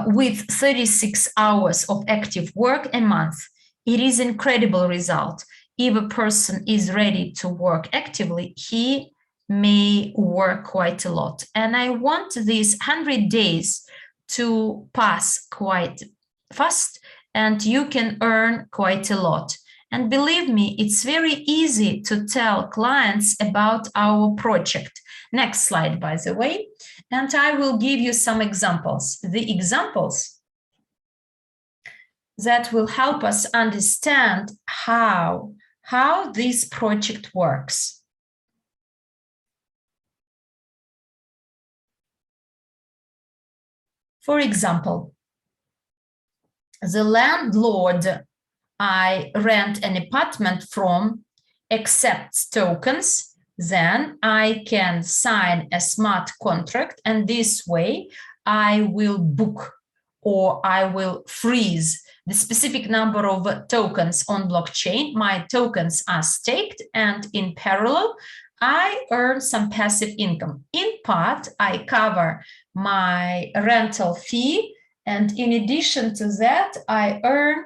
with 36 hours of active work a month. It is an incredible result. If a person is ready to work actively, he may work quite a lot. And I want these 100 days to pass quite fast, and you can earn quite a lot. And believe me, it's very easy to tell clients about our project. Next slide, by the way. And I will give you some examples. The examples that will help us understand how this project works. For example, the landlord I rent an apartment from accepts tokens, then I can sign a smart contract, and this way I will book or I will freeze the specific number of tokens on blockchain. My tokens are staked, and in parallel, I earn some passive income. In part, I cover my rental fee, and in addition to that, I earn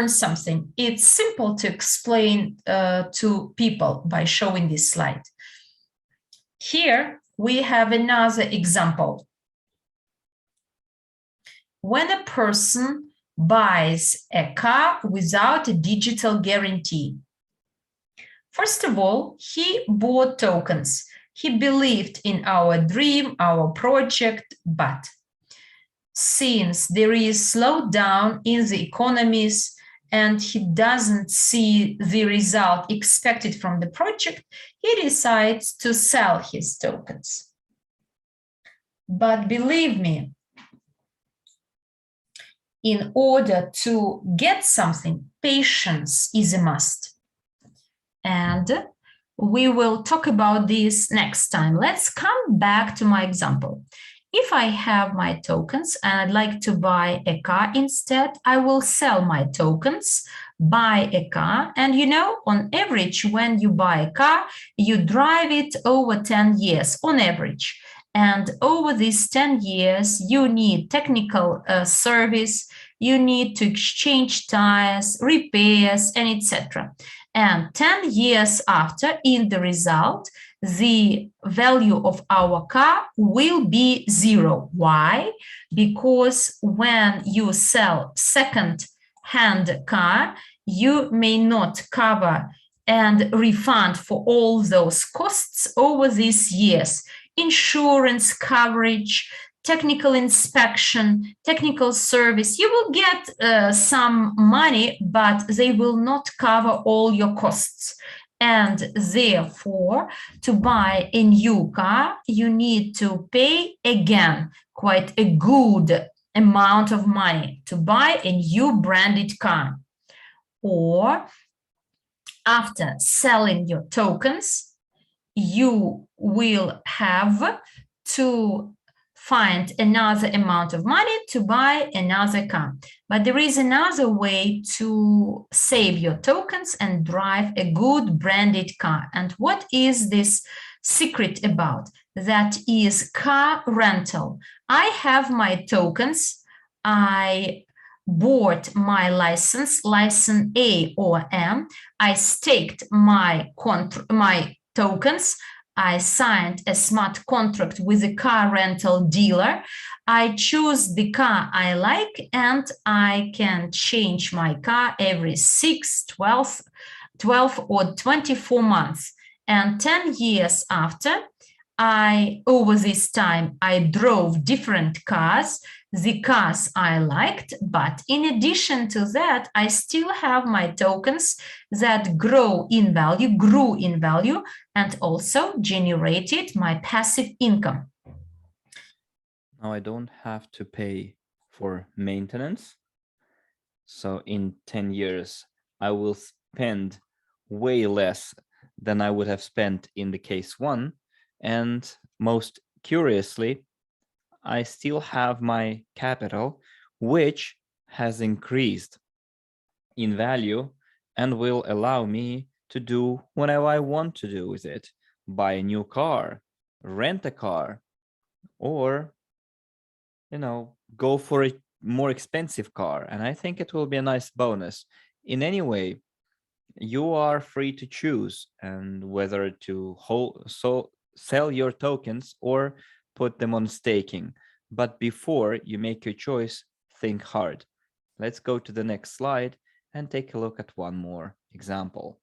something. It's simple to explain to people by showing this slide. Here we have another example. When a person buys a car without a digital guarantee, first of all, he bought tokens. He believed in our dream, our project, but since there is slowdown in the economies and he doesn't see the result expected from the project, he decides to sell his tokens. But believe me, in order to get something, patience is a must. And we will talk about this next time. Let's come back to my example. If I have my tokens and I'd like to buy a car instead, I will sell my tokens, buy a car. And you know, on average, when you buy a car, you drive it over 10 years on average. And over these 10 years, you need technical service, you need to exchange tires, repairs, and etc. And 10 years after, in the result, the value of our car will be zero. Why? Because when you sell second-hand car, you may not cover and refund for all those costs over these years. Insurance coverage, technical inspection, technical service. You will get some money, but they will not cover all your costs. And therefore, to buy a new car, you need to pay again quite a good amount of money to buy a new branded car. Or after selling your tokens, you will have to find another amount of money to buy another car. But there is another way to save your tokens and drive a good branded car. And what is this secret about? That is car rental. I have my tokens. I bought my license A or M. I staked my tokens. I signed a smart contract with a car rental dealer. I choose the car I like, and I can change my car every 6, 12 or 24 months. And 10 years after, over this time, I drove different cars, the cars I liked, but in addition to that, I still have my tokens that grew in value, and also generated my passive income.
Now I don't have to pay for maintenance. So in 10 years, I will spend way less than I would have spent in the case one. And most curiously, I still have my capital, which has increased in value and will allow me to do whatever I want to do with it. Buy a new car, rent a car, or, go for a more expensive car. And I think it will be a nice bonus. In any way, you are free to choose and whether to sell your tokens or put them on staking. But before you make your choice, think hard. Let's go to the next slide and take a look at one more example.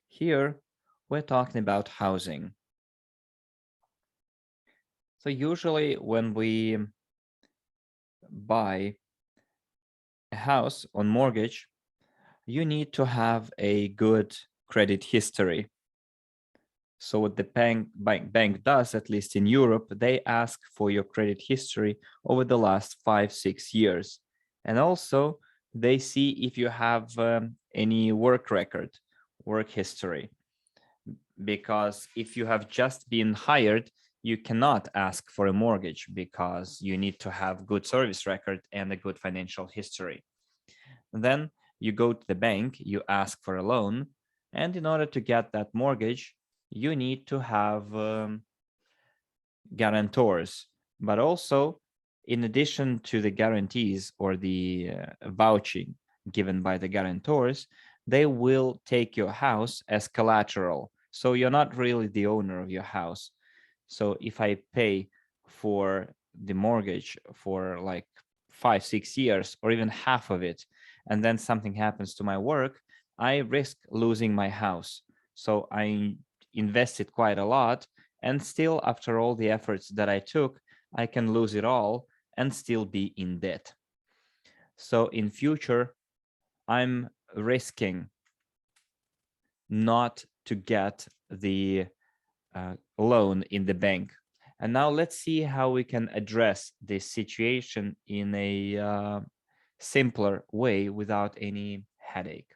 Here, we're talking about housing. So usually when we buy a house on mortgage, you need to have a good credit history. So what the bank does, at least in Europe, they ask for your credit history over the last 5-6 years. And also they see if you have any work history. Because if you have just been hired, you cannot ask for a mortgage because you need to have good service record and a good financial history. And then you go to the bank, you ask for a loan, and in order to get that mortgage, you need to have guarantors. But also, in addition to the guarantees or the vouching given by the guarantors, they will take your house as collateral. So you're not really the owner of your house. So if I pay for the mortgage for like 5-6 years or even half of it, and then something happens to my work, I risk losing my house. So I invested quite a lot, and still, after all the efforts that I took, I can lose it all and still be in debt. So in future, I'm risking not to get the loan in the bank. And now let's see how we can address this situation in a simpler way without any headache.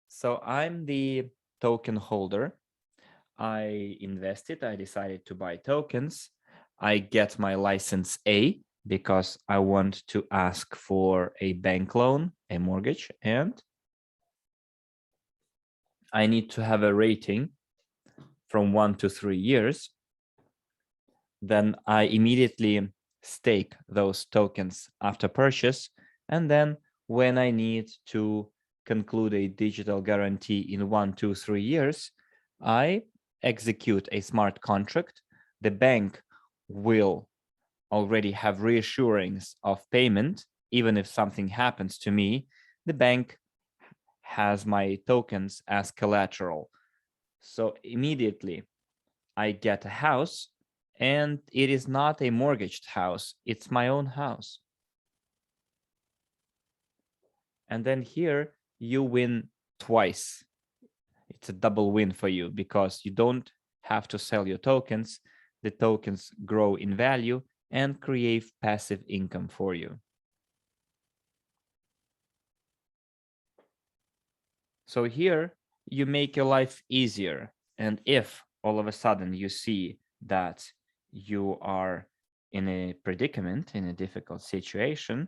So I'm the token holder. I invested, I decided to buy tokens. I get my license A because I want to ask for a bank loan, a mortgage, and I need to have a rating from 1 to 3 years, then I immediately stake those tokens after purchase. And then when I need to conclude a digital guarantee in 1, 2, 3 years, I execute a smart contract. The bank will already have reassurance of payment. Even if something happens to me, the bank has my tokens as collateral. So immediately I get a house, and it is not a mortgaged house, it's my own house. And then here you win twice. It's a double win for you because you don't have to sell your tokens. The tokens grow in value and create passive income for you. So here you make your life easier. And if all of a sudden you see that you are in a predicament, in a difficult situation,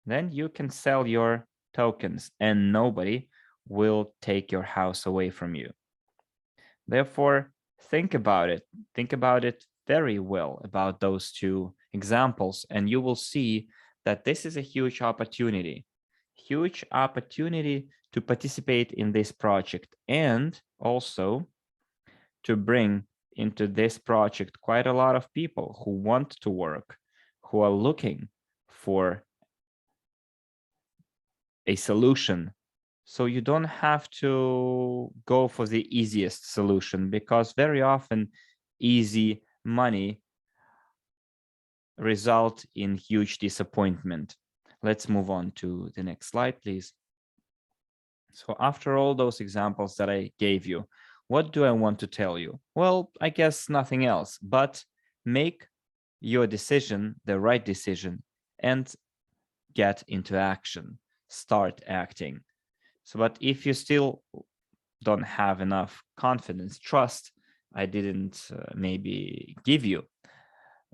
then you can sell your tokens and nobody will take your house away from you. Therefore, think about it. Think about it very well about those two examples, and you will see that this is a huge opportunity to participate in this project, and also to bring into this project quite a lot of people who want to work, who are looking for a solution. So you don't have to go for the easiest solution, because very often easy money result in huge disappointment. Let's move on to the next slide, please. So after all those examples that I gave you, what do I want to tell you? Well, I guess nothing else, but make your decision the right decision and get into action. Start acting. So, but if you still don't have enough confidence, trust, I didn't maybe give you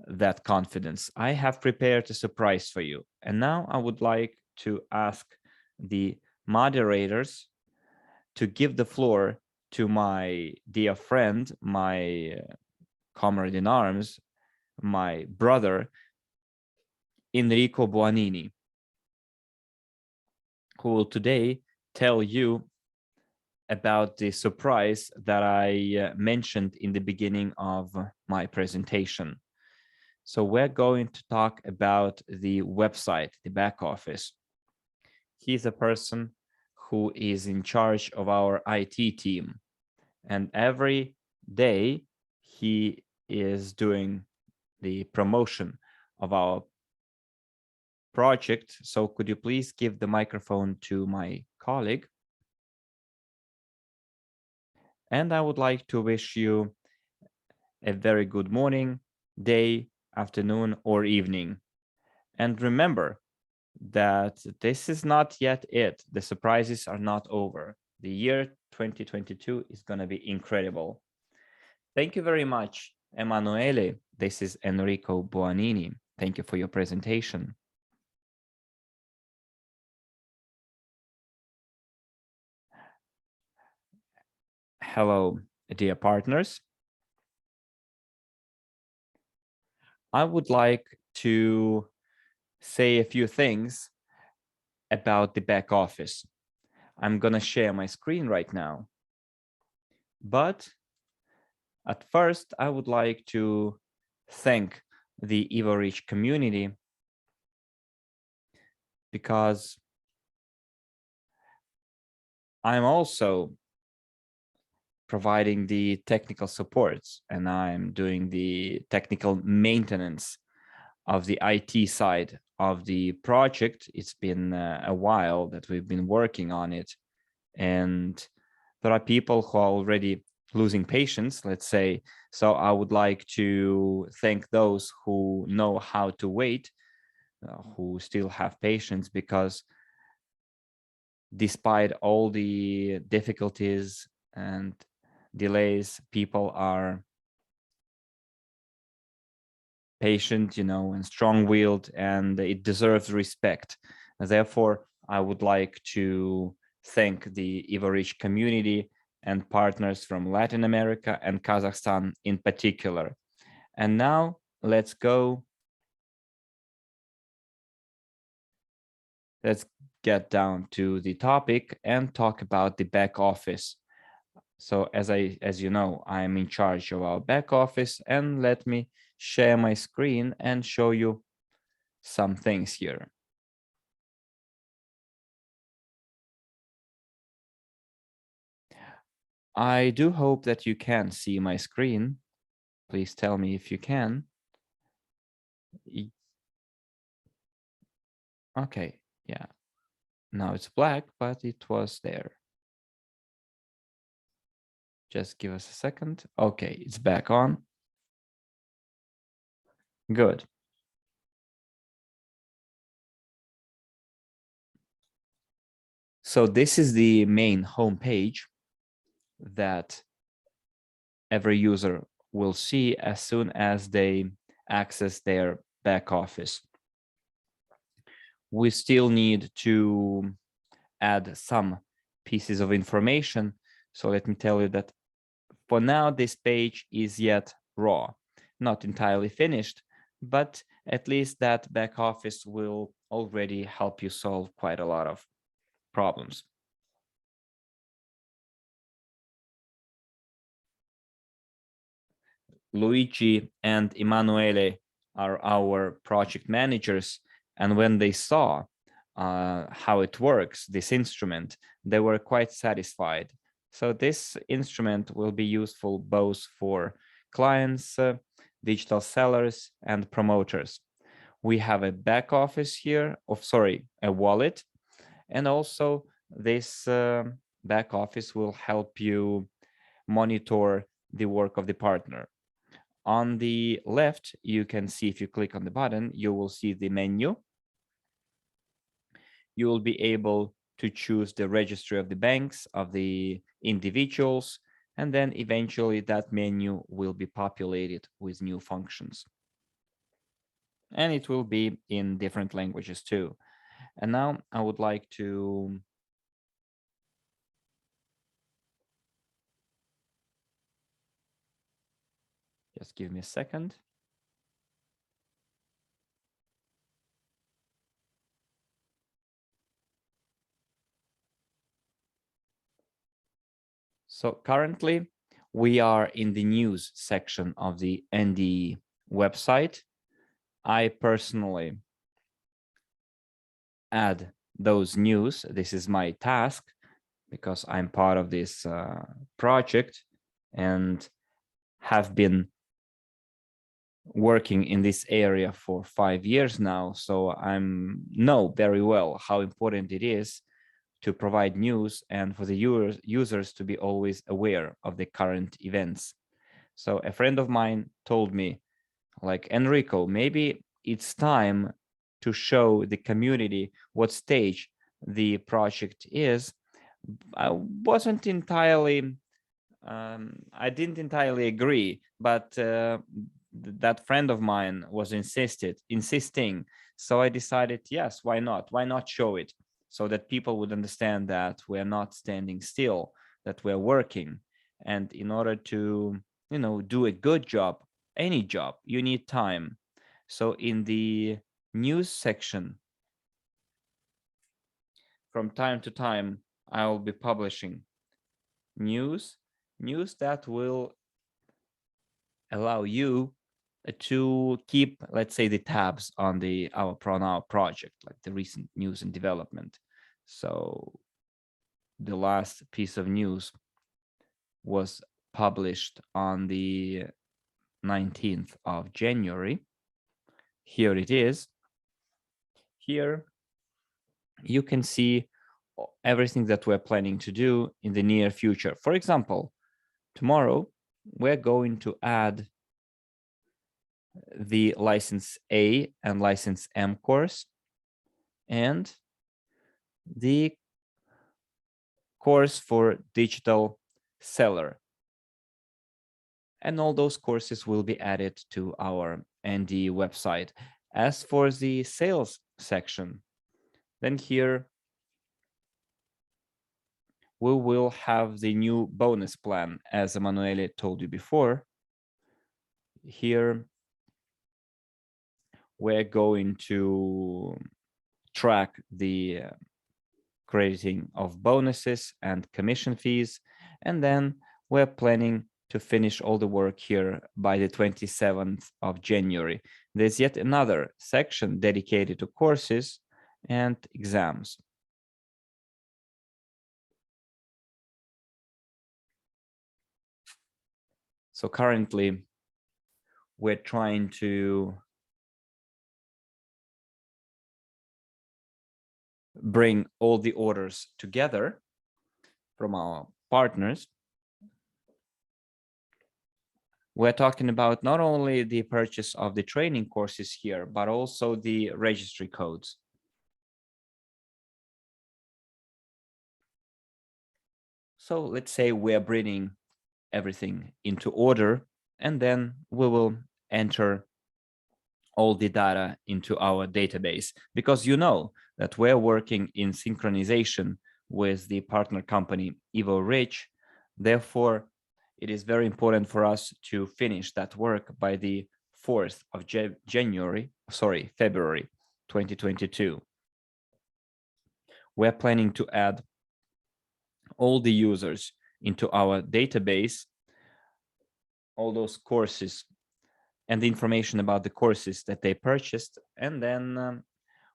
that confidence, I have prepared a surprise for you. And now I would like to ask the moderators to give the floor to my dear friend, my comrade in arms, my brother, Enrico Baonini, who will today tell you about the surprise that I mentioned in the beginning of my presentation. So we're going to talk about the website, the back office. He's a person who is in charge of our IT team, and every day he is doing the promotion of our project. So could you please give the microphone to my colleague? And I would like to wish you a very good morning, day, afternoon, or evening. And remember that this is not yet it. The surprises are not over. The year 2022 is going to be incredible. Thank you very much, Emanuele. This is Enrico Baonini. Thank you for your presentation. Hello, dear partners. I would like to say a few things about the back office. I'm going to share my screen right now. But at first, I would like to thank the Evorich community, because I'm also providing the technical supports and I'm doing the technical maintenance of the IT side of the project. It's been a while that we've been working on it, and there are people who are already losing patience, let's say. So I would like to thank those who know how to wait, who still have patience, because despite all the difficulties and delays, people are patient, and strong-willed, and it deserves respect. Therefore, I would like to thank the Evorich community and partners from Latin America and Kazakhstan in particular. And now let's get down to the topic and talk about the back office. So as you know, I'm in charge of our back office, and let me share my screen and show you some things here. I do hope that you can see my screen. Please tell me if you can. Okay, yeah. Now it's black, but it was there. Just give us a second. Okay, it's back on. Good. So this is the main homepage that every user will see as soon as they access their back office. We still need to add some pieces of information. So let me tell you that for now, this page is yet raw, not entirely finished, but at least that back office will already help you solve quite a lot of problems. Luigi and Emanuele are our project managers, and when they saw how it works, this instrument, they were quite satisfied. So this instrument will be useful both for clients, digital sellers, and promoters. We have a back office here, a wallet, and also this back office will help you monitor the work of the partner. On the left, you can see, if you click on the button, you will see the menu. You will be able to choose the registry of the banks, of the individuals, and then eventually that menu will be populated with new functions. And it will be in different languages too. And now I would like to just give me a second. So currently we are in the news section of the NDE website. I personally add those news. This is my task because I'm part of this project and have been working in this area for 5 years now. So I know very well how important it is to provide news and for the users to be always aware of the current events. So a friend of mine told me, like, Enrico, maybe it's time to show the community what stage the project is. I wasn't entirely, I didn't entirely agree, but that friend of mine was insisting. So I decided, yes, why not? Why not show it so that people would understand that we're not standing still, that we're working. And in order to, do a good job, any job, you need time. So in the news section, from time to time, I will be publishing news that will allow you to keep, let's say, the tabs on our project, like the recent news and development. So the last piece of news was published on the 19th of January. Here it is. Here you can see everything that we're planning to do in the near future. For example, tomorrow we're going to add the license A and license M course and the course for digital seller. And all those courses will be added to our NDE website. As for the sales section, then here we will have the new bonus plan, as Emanuele told you before. Here, we're going to track the crediting of bonuses and commission fees, and then we're planning to finish all the work here by the 27th of January. There's yet another section dedicated to courses and exams. So currently, we're trying to bring all the orders together from our partners. We're talking about not only the purchase of the training courses here, but also the registry codes. So let's say we're bringing everything into order, and then we will enter all the data into our database, because you know that we're working in synchronization with the partner company Evorich. Therefore, it is very important for us to finish that work by the 4th of February 2022. We're planning to add all the users into our database, all those courses and the information about the courses that they purchased, and then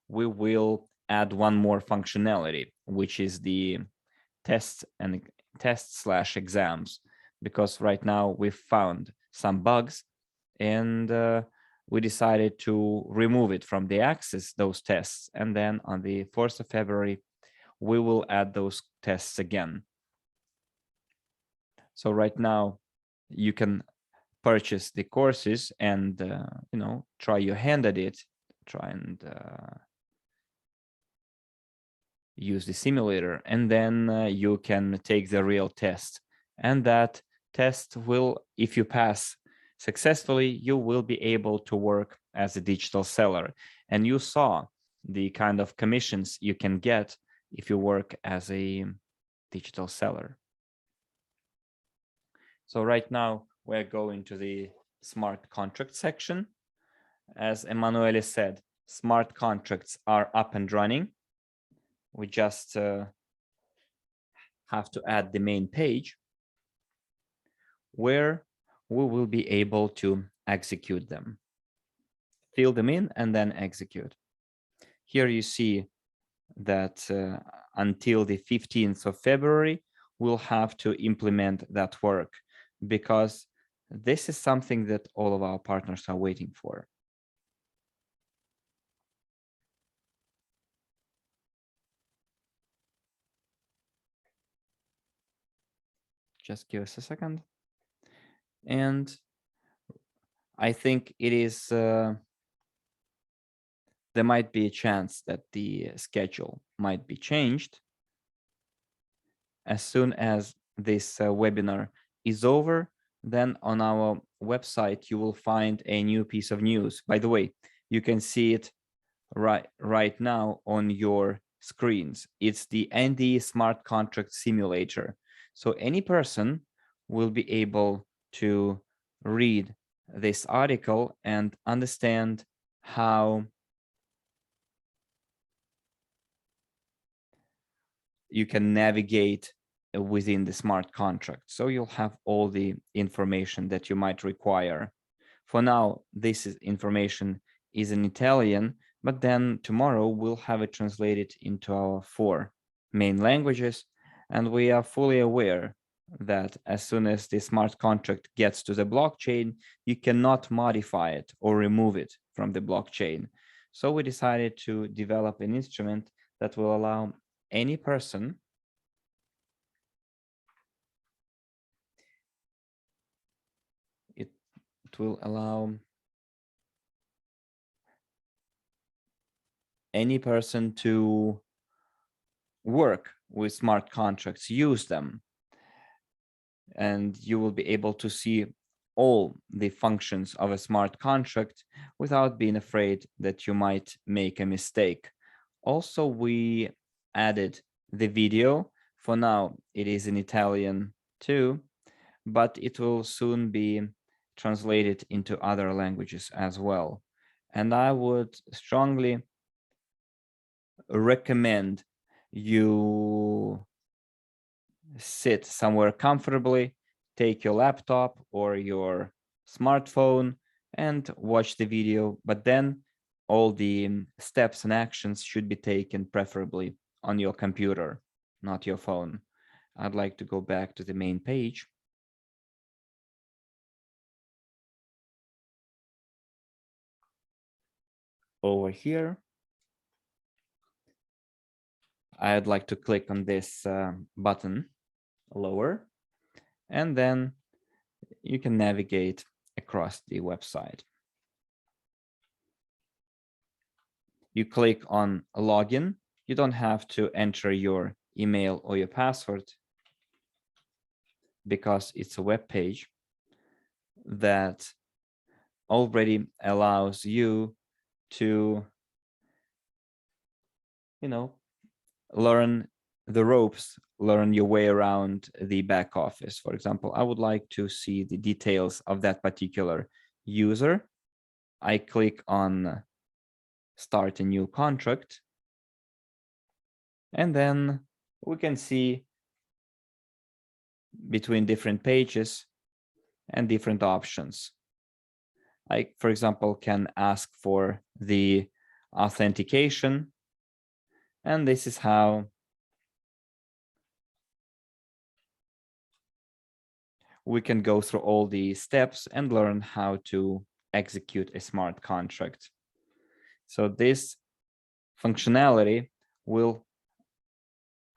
we will add one more functionality, which is the test/exams, because right now we've found some bugs, and we decided to remove it from the access, those tests, and then on the 4th of February we will add those tests again. So right now you can purchase the courses and try your hand at it, try and use the simulator, and then you can take the real test, and that test will, if you pass successfully, you will be able to work as a digital seller. And you saw the kind of commissions you can get if you work as a digital seller. So right now we're going to the smart contract section. As Emanuele said, smart contracts are up and running. We just have to add the main page where we will be able to execute them. Fill them in and then execute. Here you see that until the 15th of February, we'll have to implement that work, because this is something that all of our partners are waiting for. Just give us a second. And I think it is, there might be a chance that the schedule might be changed. As soon as this webinar is over, then on our website, you will find a new piece of news. By the way, you can see it right now on your screens. It's the NDE Smart Contract Simulator. So any person will be able to read this article and understand how you can navigate within the smart contract. So you'll have all the information that you might require. For now, this information is in Italian, but then tomorrow we'll have it translated into our 4 main languages. And we are fully aware that as soon as the smart contract gets to the blockchain, you cannot modify it or remove it from the blockchain. So we decided to develop an instrument that will allow any person it will allow any person to work with smart contracts, use them, and you will be able to see all the functions of a smart contract without being afraid that you might make a mistake. Also, we added the video For now, it is in Italian too, but it will soon be translated into other languages as well. And I would strongly recommend you sit somewhere comfortably, take your laptop or your smartphone and watch the video, but then all the steps and actions should be taken preferably on your computer, not your phone. I'd like to go back to the main page. Over here, I'd like to click on this button lower, and then you can navigate across the website. You click on login. You don't have to enter your email or your password because it's a web page that already allows you to, learn the ropes, learn your way around the back office. For example, I would like to see the details of that particular user. I click on start a new contract, and then we can see between different pages and different options. I, for example, can ask for the authentication, and this is how we can go through all the steps and learn how to execute a smart contract. So this functionality will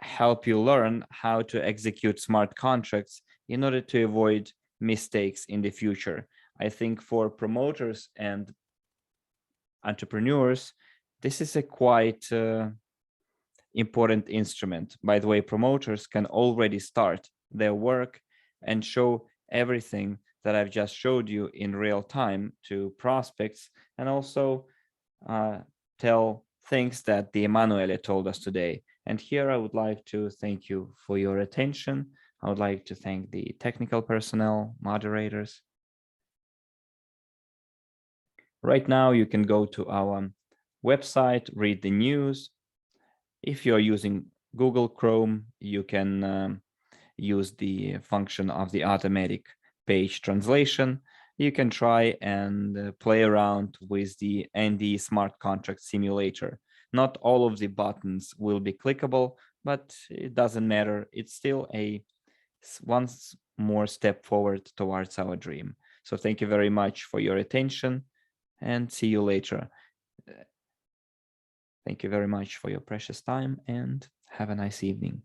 help you learn how to execute smart contracts in order to avoid mistakes in the future. I think for promoters and entrepreneurs, this is a quite important instrument. By the way, promoters can already start their work and show everything that I've just showed you in real time to prospects, and also tell things that the Emanuele told us today. And here I would like to thank you for your attention. I would like to thank the technical personnel, moderators. Right now, you can go to our website, read the news. If you're using Google Chrome, you can use the function of the automatic page translation. You can try and play around with the NDE smart contract simulator. Not all of the buttons will be clickable, but it doesn't matter. It's still a one more step forward towards our dream. So thank you very much for your attention, and see you later. Thank you very much for your precious time, and have a nice evening.